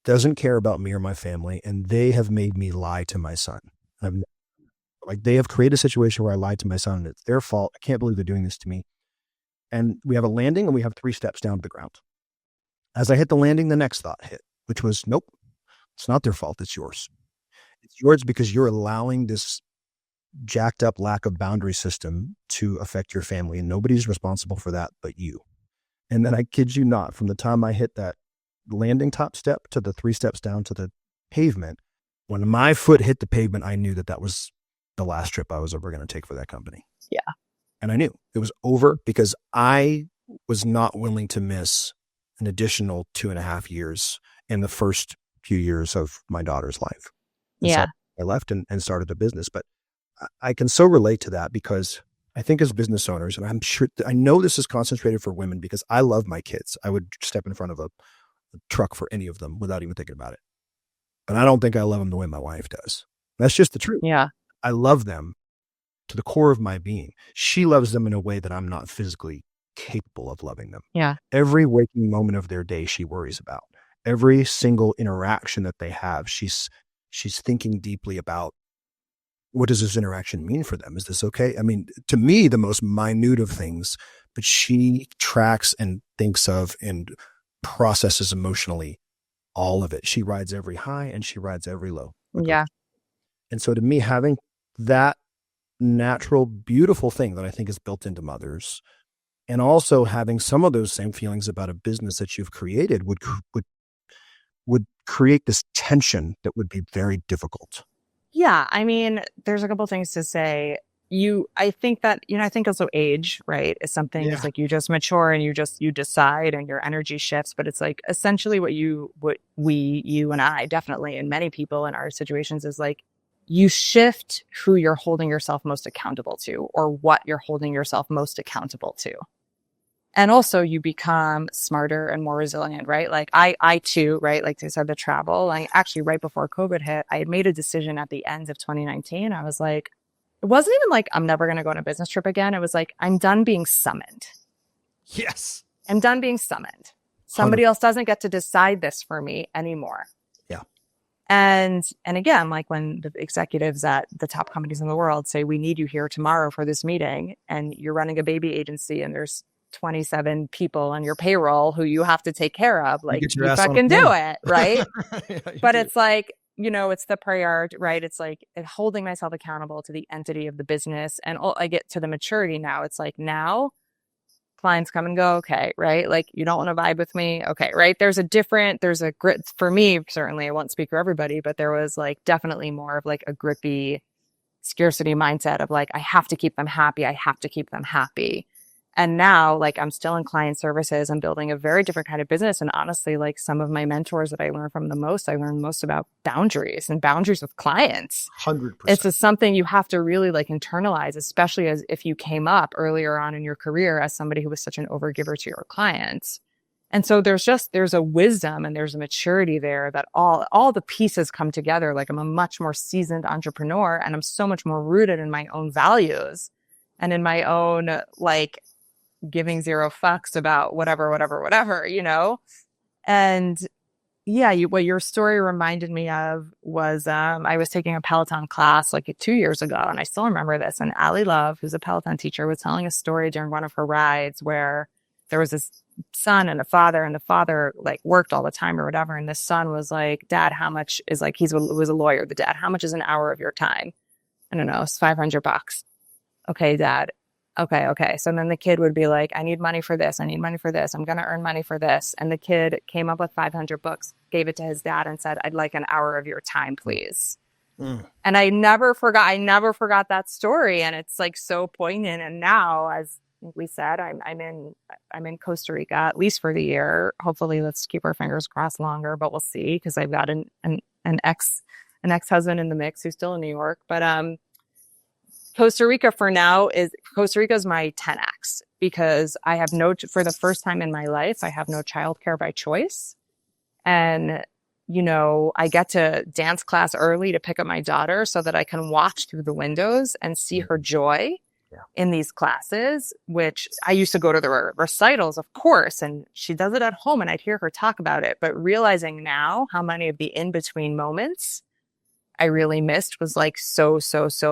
doesn't care about me or my family, and they have made me lie to my son. They have created a situation where I lied to my son, and it's their fault. I can't believe they're doing this to me. And we have a landing, and we have 3 steps down to the ground. As I hit the landing, the next thought hit, which was, nope, it's not their fault. It's yours. It's yours because you're allowing this jacked up lack of boundary system to affect your family, and nobody's responsible for that but you. And then I kid you not, from the time I hit that landing top step to the 3 steps down to the pavement, when my foot hit the pavement, I knew that was the last trip I was ever going to take for that company. Yeah. And I knew it was over, because I was not willing to miss an additional 2.5 years in the first few years of my daughter's life. And Yeah. so I left and started a business. But I can so relate to that, because I think as business owners, and I'm sure, I know this is concentrated for women, because I love my kids. I would step in front of a truck for any of them without even thinking about it. But I don't think I love them the way my wife does. That's just the truth. Yeah. I love them to the core of my being. She loves them in a way that I'm not physically capable of loving them. Yeah. Every waking moment of their day, she worries about. Every single interaction that they have, she's thinking deeply about, what does this interaction mean for them? Is this okay? I mean, to me, the most minute of things, but she tracks and thinks of and processes emotionally all of it. She rides every high and she rides every low. Yeah. And so to me, having that natural, beautiful thing that I think is built into mothers, and also having some of those same feelings about a business that you've created would create this tension that would be very difficult. Yeah. I mean, there's a couple things to say. I think also age, right, is something. It's like you just mature and you decide and your energy shifts. But it's like essentially you and I definitely, and many people in our situations, is like you shift who you're holding yourself most accountable to, or what you're holding yourself most accountable to. And also you become smarter and more resilient, right? Like I too, right? Like I said, the travel, actually right before COVID hit, I had made a decision at the end of 2019. I was like, it wasn't even like, I'm never going to go on a business trip again. It was like, I'm done being summoned. Yes. I'm done being summoned. Somebody else doesn't get to decide this for me anymore. Yeah. And again, like when the executives at the top companies in the world say, we need you here tomorrow for this meeting, and you're running a baby agency and there's 27 people on your payroll who you have to take care of, like you fucking do it, right? Yeah, but it's like, it's the priority, right? It's like holding myself accountable to the entity of the business. And I get to the maturity now. It's like now clients come and go. Okay. Right. Like you don't want to vibe with me. Okay. Right. There's a grit for me. Certainly I won't speak for everybody, but there was like definitely more of like a grippy scarcity mindset of like, I have to keep them happy. I have to keep them happy. And now, like, I'm still in client services. I'm building a very different kind of business. And honestly, like, some of my mentors that I learned from the most, I learned most about boundaries and boundaries with clients. It's 100%. just something you have to really like internalize, especially as if you came up earlier on in your career as somebody who was such an overgiver to your clients. And so there's a wisdom and there's a maturity there that all the pieces come together. Like, I'm a much more seasoned entrepreneur, and I'm so much more rooted in my own values and in my own, like, giving zero fucks about whatever, you know? And yeah, what your story reminded me of was I was taking a Peloton class like 2 years ago, and I still remember this. And Allie Love, who's a Peloton teacher, was telling a story during one of her rides where there was this son and the father like worked all the time or whatever. And the son was like, Dad, how much is, like, was a lawyer, the dad, how much is an hour of your time? I don't know, it's $500. Okay, Dad. Okay. So then the kid would be like, I need money for this. I need money for this. I'm going to earn money for this. And the kid came up with 500 books, gave it to his dad and said, I'd like an hour of your time, please. And I never forgot that story. And it's like so poignant. And now, as we said, I'm in Costa Rica, at least for the year. Hopefully let's keep our fingers crossed longer, but we'll see. Cause I've got an ex-husband in the mix who's still in New York, but, Costa Rica is my 10x because for the first time in my life, I have no childcare by choice. And, you know, I get to dance class early to pick up my daughter so that I can watch through the windows and see her joy in these classes, which I used to go to the recitals, of course, and she does it at home and I'd hear her talk about it. But realizing now how many of the in-between moments I really missed was like so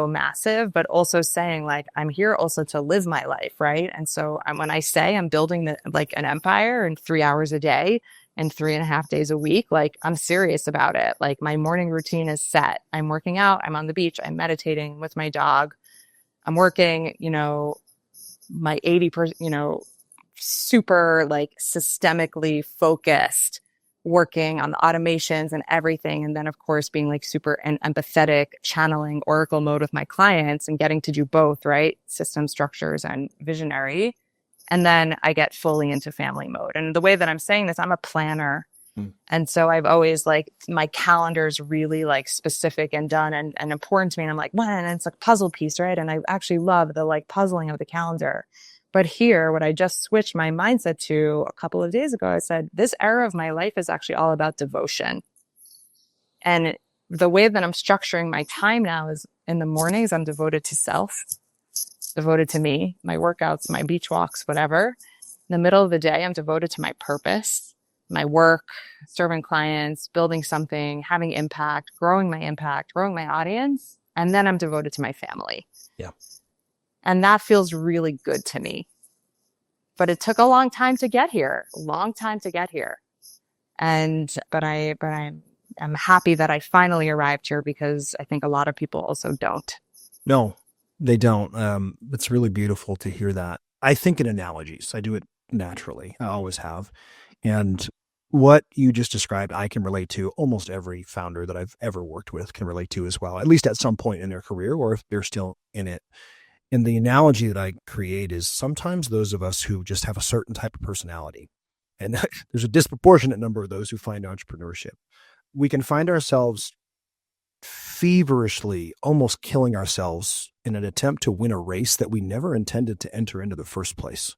massive, but also saying like, I'm here also to live my life. Right. And so when I say I'm building an empire in 3 hours a day and 3.5 days a week, like, I'm serious about it. Like, my morning routine is set. I'm working out. I'm on the beach. I'm meditating with my dog. I'm working, you know, my 80%, you know, super like systemically focused, working on the automations and everything. And then, of course, being like super empathetic, channeling Oracle mode with my clients and getting to do both, right? System structures and visionary. And then I get fully into family mode. And the way that I'm saying this, I'm a planner. And so I've always like, my calendar is really like specific and done and important to me. And I'm like, when? And it's a puzzle piece, right? And I actually love the like puzzling of the calendar. But here, what I just switched my mindset to a couple of days ago, I said, this era of my life is actually all about devotion. And the way that I'm structuring my time now is in the mornings, I'm devoted to self, devoted to me, my workouts, my beach walks, whatever. In the middle of the day, I'm devoted to my purpose, my work, serving clients, building something, having impact, growing my audience. And then I'm devoted to my family. Yeah. And that feels really good to me. But it took a long time to get here, but I'm happy that I finally arrived here because I think a lot of people also don't. No, they don't. It's really beautiful to hear that. I think in analogies. I do it naturally. I always have. And what you just described, I can relate to. Almost every founder that I've ever worked with can relate to as well, at least at some point in their career or if they're still in it. And the analogy that I create is sometimes those of us who just have a certain type of personality, and there's a disproportionate number of those who find entrepreneurship, we can find ourselves feverishly almost killing ourselves in an attempt to win a race that we never intended to enter into the first place.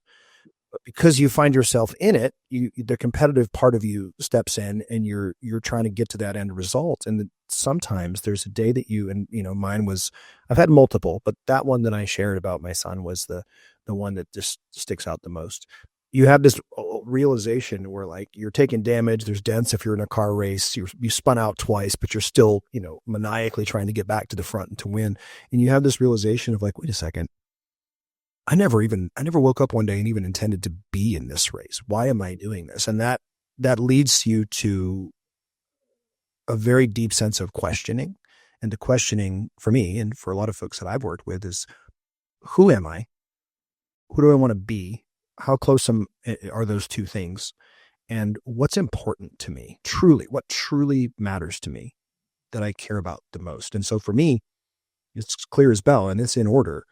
But because you find yourself in it, the competitive part of you steps in and you're trying to get to that end result. And sometimes there's a day that mine was, I've had multiple, but that one that I shared about my son was the one that just sticks out the most. You have this realization where like you're taking damage. There's dents if you're in a car race. You spun out twice, but you're still, maniacally trying to get back to the front and to win. And you have this realization of like, wait a second. I never woke up one day and even intended to be in this race. Why am I doing this? And that leads you to a very deep sense of questioning. And the questioning for me and for a lot of folks that I've worked with is, who am I? Who do I want to be? How close are those two things? And what's important to me? What truly matters to me that I care about the most? And so for me, it's clear as bell and it's in order.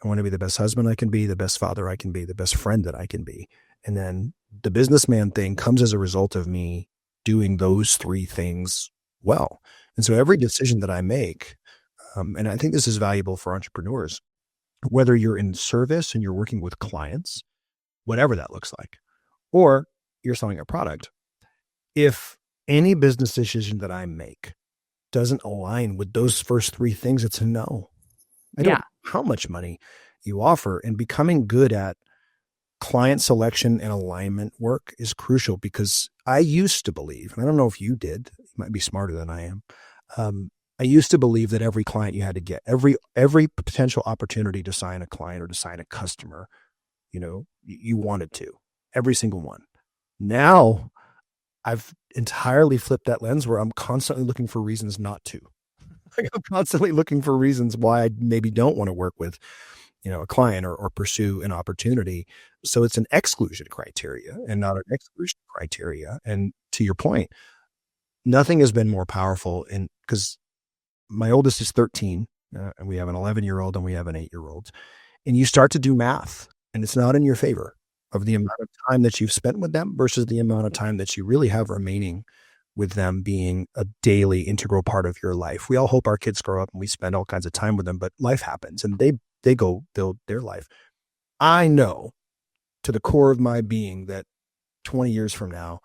I want to be the best husband I can be, the best father I can be, the best friend that I can be. And then the businessman thing comes as a result of me doing those three things well. And so every decision that I make, and I think this is valuable for entrepreneurs, whether you're in service and you're working with clients, whatever that looks like, or you're selling a product, if any business decision that I make doesn't align with those first three things, it's a no. I don't Yeah. know how much money you offer, and becoming good at client selection and alignment work is crucial, because I used to believe, and I don't know if you did, you might be smarter than I am. I used to believe that every client you had to get, every potential opportunity to sign a client or to sign a customer, you wanted to, every single one. Now I've entirely flipped that lens where I'm constantly looking for reasons not to. Like, I'm constantly looking for reasons why I maybe don't want to work with, a client or pursue an opportunity. So it's an exclusion criteria and not an exclusion criteria. And to your point, nothing has been more powerful, because my oldest is 13, and we have an 11-year-old and we have an 8-year-old, and you start to do math and it's not in your favor of the amount of time that you've spent with them versus the amount of time that you really have remaining with them being a daily integral part of your life. We all hope our kids grow up and we spend all kinds of time with them, but life happens and they go build their life. I know to the core of my being that 20 years from now,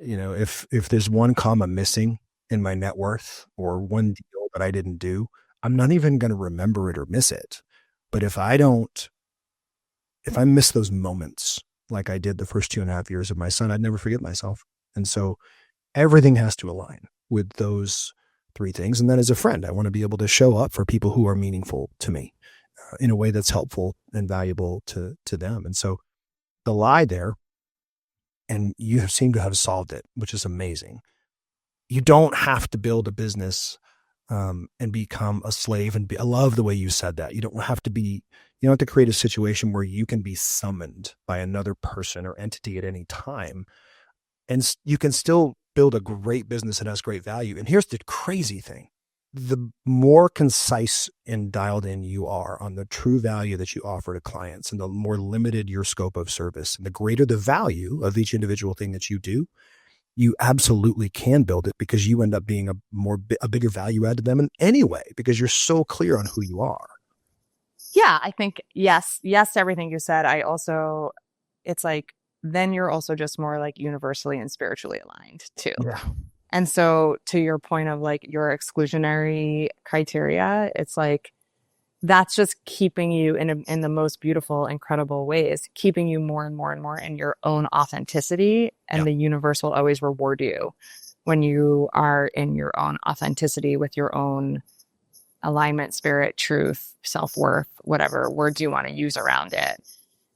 if there's one comma missing in my net worth or one deal that I didn't do, I'm not even going to remember it or miss it. But if I miss those moments like I did the first 2.5 years of my son, I'd never forget myself. And so everything has to align with those three things. And then as a friend, I want to be able to show up for people who are meaningful to me in a way that's helpful and valuable to them. And so the lie there, and you seem to have solved it, which is amazing. You don't have to build a business and become a slave. I love the way you said that. You don't have to create a situation where you can be summoned by another person or entity at any time. And you can still build a great business that has great value. And here's the crazy thing. The more concise and dialed in you are on the true value that you offer to clients, and the more limited your scope of service, and the greater the value of each individual thing that you do, you absolutely can build it, because you end up being a bigger value add to them in any way, because you're so clear on who you are. Yeah, I think yes to everything you said. It's like, then you're also just more like universally and spiritually aligned too. Yeah. And so to your point of like your exclusionary criteria, it's like, that's just keeping you in the most beautiful, incredible ways, keeping you more and more and more in your own authenticity. And the universe will always reward you when you are in your own authenticity with your own alignment, spirit, truth, self-worth, whatever words you want to use around it.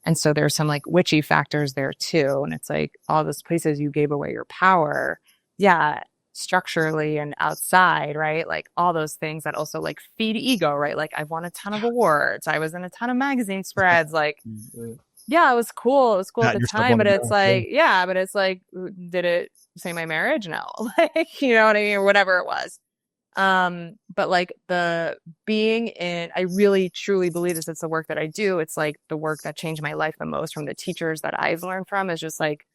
And so there's some like witchy factors there too. And it's like all those places you gave away your power. Yeah. Structurally and outside, right? Like all those things that also like feed ego, right? Like I've won a ton of awards. I was in a ton of magazine spreads. Like, yeah, it was cool. It was cool at the time, but it's like, yeah, but it's like, did it save my marriage? No. Like, you know what I mean? Or whatever it was. But like the being in, I really truly believe this. It's the work that I do. It's like the work that changed my life the most from the teachers that I've learned from is just like,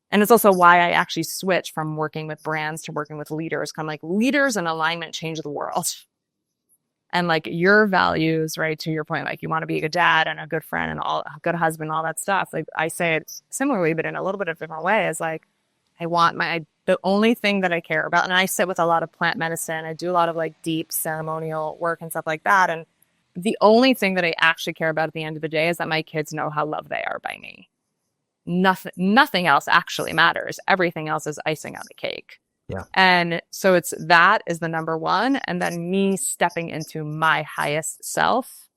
and it's also why I actually switched from working with brands to working with leaders. I'm like, leaders and alignment change the world. And like your values, right? To your point, like you want to be a good dad and a good friend and a good husband, all that stuff. Like I say it similarly, but in a little bit of a different way, is like, the only thing that I care about, and I sit with a lot of plant medicine, I do a lot of like deep ceremonial work and stuff like that. And the only thing that I actually care about at the end of the day is that my kids know how loved they are by me. Nothing else actually matters. Everything else is icing on the cake. Yeah. And so that is the number one. And then me stepping into my highest self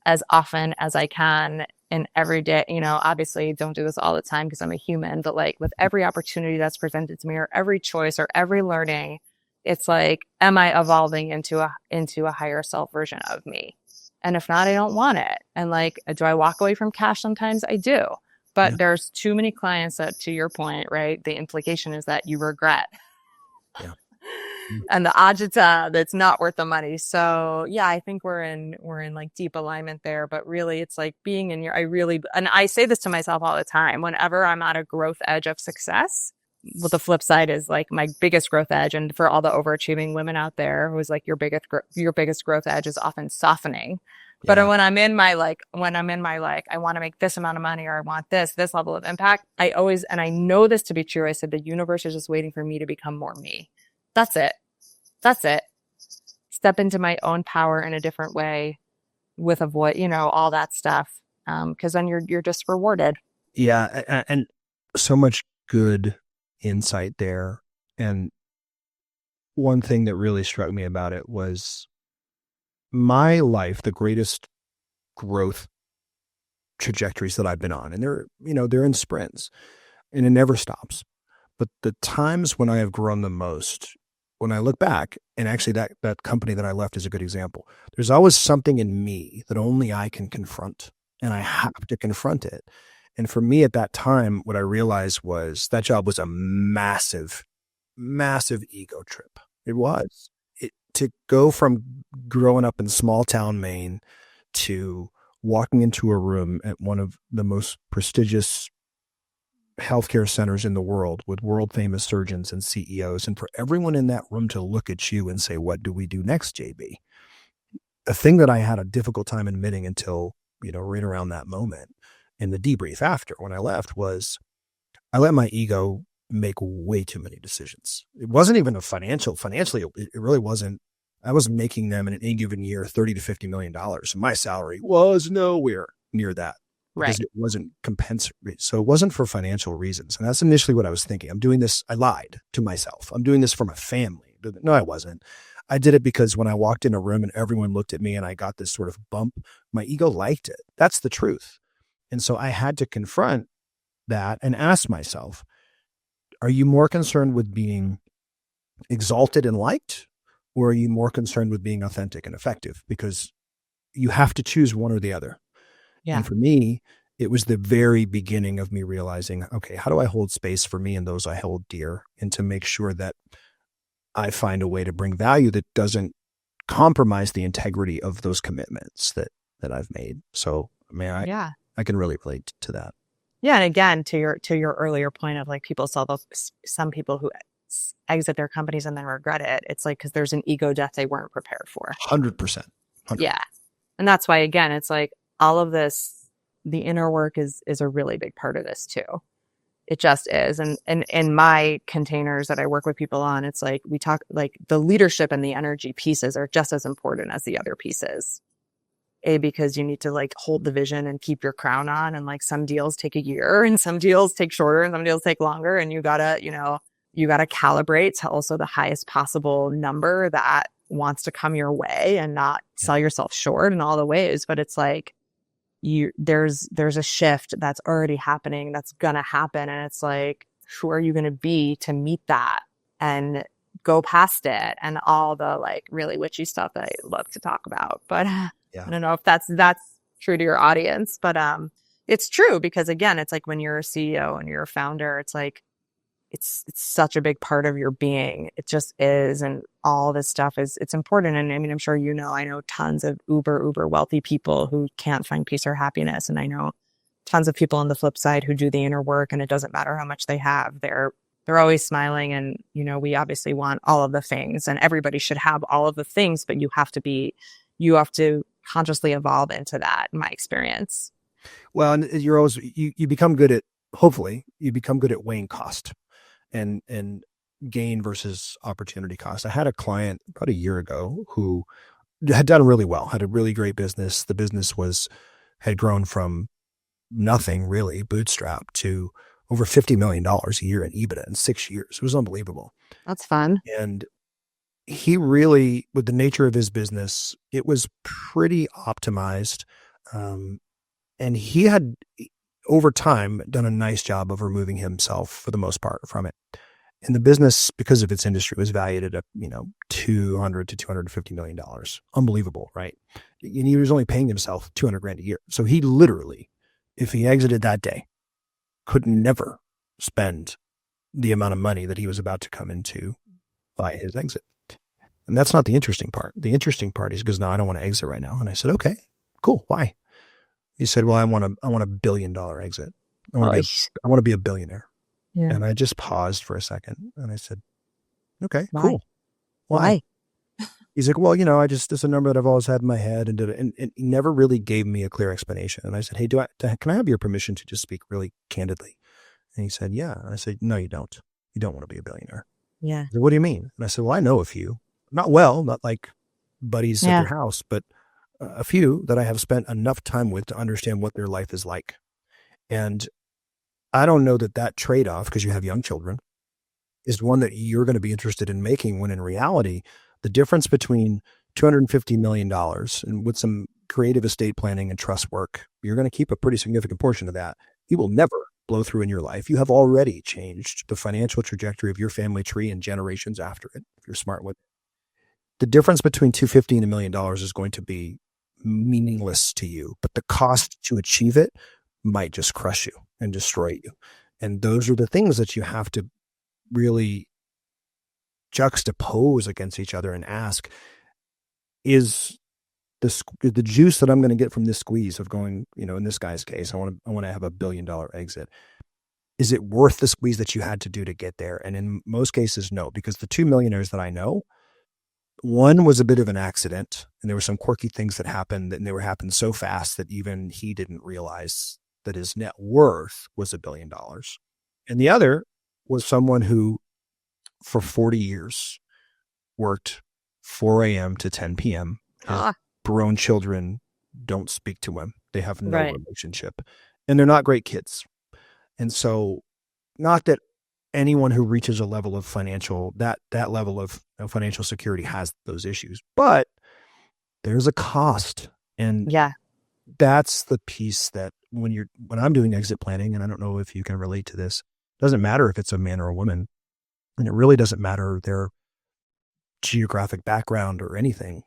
as often as I can in every day. Obviously don't do this all the time because I'm a human, but like with every opportunity that's presented to me or every choice or every learning, it's like, am I evolving into a higher self version of me? And if not, I don't want it. And like, do I walk away from cash? Sometimes I do, but there's too many clients that, to your point, right? The implication is that you regret. Yeah. and the agita that's not worth the money. So yeah, I think we're in like deep alignment there. But really, it's like being in your. And I say this to myself all the time. Whenever I'm at a growth edge of success, well, the flip side is like my biggest growth edge, and for all the overachieving women out there, who's like your biggest growth edge is often softening. But Yeah. when I'm in my like, I want to make this amount of money or I want this level of impact, and I know this to be true. I said, the universe is just waiting for me to become more me. That's it. That's it. Step into my own power in a different way with a voice, all that stuff. Cause then you're just rewarded. Yeah. And so much good insight there. And one thing that really struck me about it was my life, the greatest growth trajectories that I've been on. And they're in sprints and it never stops. But the times when I have grown the most, when I look back, and actually that company that I left is a good example, there's always something in me that only I can confront, and I have to confront it. And for me at that time, what I realized was that job was a massive, massive ego trip. It was. To go from growing up in small town Maine to walking into a room at one of the most prestigious healthcare centers in the world with world famous surgeons and CEOs, and for everyone in that room to look at you and say, "What do we do next, JB?" A thing that I had a difficult time admitting until, right around that moment in the debrief after when I left was I let my ego make way too many decisions. It wasn't even financially, it really wasn't. I was making them in any given year, $30 to $50 million. And my salary was nowhere near that because Right. it wasn't compensatory. So it wasn't for financial reasons. And that's initially what I was thinking. I'm doing this. I lied to myself. I'm doing this for my family. No, I wasn't. I did it because when I walked in a room and everyone looked at me and I got this sort of bump, my ego liked it. That's the truth. And so I had to confront that and ask myself, are you more concerned with being exalted and liked, or are you more concerned with being authentic and effective? Because you have to choose one or the other. Yeah. And for me, it was the very beginning of me realizing, okay, how do I hold space for me and those I hold dear, and to make sure that I find a way to bring value that doesn't compromise the integrity of those commitments that I've made. So, I mean, Yeah. I can really relate to that. Yeah. And again, to your earlier point of like some people who exit their companies and then regret it. It's like, because there's an ego death they weren't prepared for. 100%. 100. Yeah. And that's why, again, it's like all of this, the inner work is a really big part of this too. It just is. And in my containers that I work with people on, it's like we talk like the leadership and the energy pieces are just as important as the other pieces. Because you need to like hold the vision and keep your crown on. And like some deals take a year and some deals take shorter and some deals take longer. And you gotta calibrate to also the highest possible number that wants to come your way and not sell yourself short in all the ways. But it's like there's a shift that's already happening, that's gonna happen. And it's like, who are you gonna be to meet that and go past it and all the like really witchy stuff that I love to talk about. But Yeah. I don't know if that's true to your audience, but it's true because again, it's like when you're a CEO and you're a founder, it's like it's such a big part of your being. It just is, and all this stuff it's important. And I mean, I'm sure I know tons of uber wealthy people who can't find peace or happiness, and I know tons of people on the flip side who do the inner work, and it doesn't matter how much they have. They're always smiling, and we obviously want all of the things, and everybody should have all of the things, but you have to consciously evolve into that, in my experience. Well, and you're always, you become good at, hopefully you become good at weighing cost and gain versus opportunity cost. I had a client about a year ago who had done really well, had a really great business. The business had grown from nothing really, bootstrap, to over $50 million a year in EBITDA in 6 years. It was unbelievable. That's fun. And he really, with the nature of his business, it was pretty optimized. And he had, over time, done a nice job of removing himself for the most part from it. And the business, because of its industry, was valued at $200 to $250 million. Unbelievable, right? And he was only paying himself $200,000 a year. So he literally, if he exited that day, could never spend the amount of money that he was about to come into by his exit. And that's not the interesting part. The interesting part is he goes, no, I don't want to exit right now. And I said, okay, cool. Why? He said, well, I want $1 billion exit. I want to be a billionaire. Yeah. And I just paused for a second and I said, okay, Why? cool. Why? He's like, well, it's a number that I've always had in my head, and he never really gave me a clear explanation. And I said, hey, can I have your permission to just speak really candidly? And he said, yeah. And I said, no, you don't. You don't want to be a billionaire. Yeah. Said, what do you mean? And I said, well, I know a few, not like buddies at their house, but a few that I have spent enough time with to understand what their life is like. And I don't know that trade-off, because you have young children, is one that you're going to be interested in making, when in reality, the difference between $250 million and with some creative estate planning and trust work, you're going to keep a pretty significant portion of that. You will never blow through in your life. You have already changed the financial trajectory of your family tree and generations after it, if you're smart with it. The difference between $250 and $1 million is going to be meaningless to you, but the cost to achieve it might just crush you and destroy you. And those are the things that you have to really juxtapose against each other and ask, is the juice that I'm going to get from this squeeze of going, in this guy's case, I want to have $1 billion exit. Is it worth the squeeze that you had to do to get there? And in most cases, no, because the 2 millionaires that I know, one was a bit of an accident, and there were some quirky things that happened, and they were happening so fast that even he didn't realize that his net worth was $1 billion. And the other was someone who, for 40 years, worked 4 a.m. to 10 p.m. His grown children don't speak to him. They have no relationship, and they're not great kids. And so, not that anyone who reaches a level of that level of financial security has those issues, but there's a cost. And that's the piece that when I'm doing exit planning, and I don't know if you can relate to this, it doesn't matter if it's a man or a woman, and it really doesn't matter their geographic background or anything.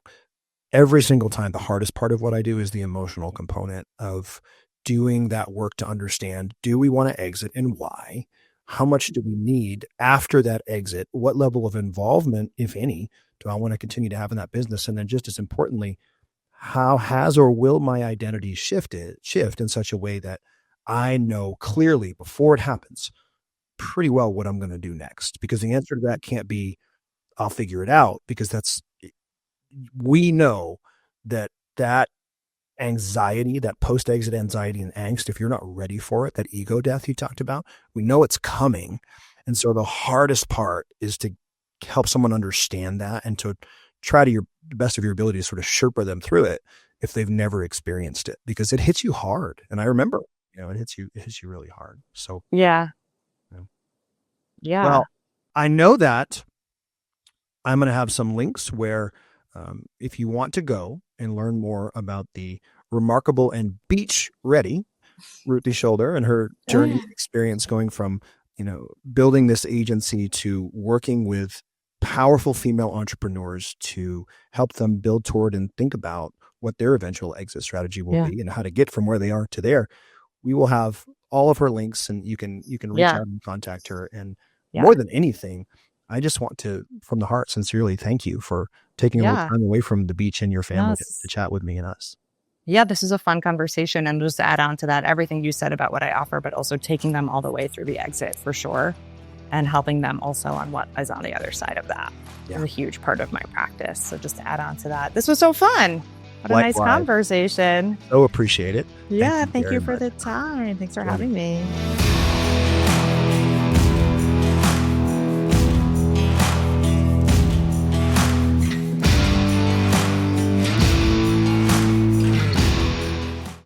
Every single time, the hardest part of what I do is the emotional component of doing that work to understand, do we want to exit and why? How much do we need after that exit? What level of involvement, if any, do I want to continue to have in that business? And then just as importantly, how has or will my identity shift in such a way that I know clearly before it happens pretty well what I'm going to do next? Because the answer to that can't be, I'll figure it out, because we know that anxiety, that post-exit anxiety and angst, if you're not ready for it, that ego death you talked about, we know it's coming. And so the hardest part is to help someone understand that and to try to the best of your ability to sort of Sherpa them through it if they've never experienced it, because it hits you hard. And I remember, it hits you really hard. So yeah. Well, I know that I'm going to have some links where if you want to go and learn more about the remarkable and beach ready Ruthie Schulder and her journey and experience going from, building this agency to working with powerful female entrepreneurs to help them build toward and think about what their eventual exit strategy will be and how to get from where they are to there. We will have all of her links, and you can reach out and contact her. And more than anything, I just want to, from the heart, sincerely thank you for taking a little time away from the beach and your family to chat with me and us. Yeah, this is a fun conversation. And just to add on to that, everything you said about what I offer, but also taking them all the way through the exit for sure, and helping them also on what is on the other side of that is a huge part of my practice. So just to add on to that, this was so fun. What a nice conversation. So appreciate it. Yeah, thank you for the time. Thanks for having me.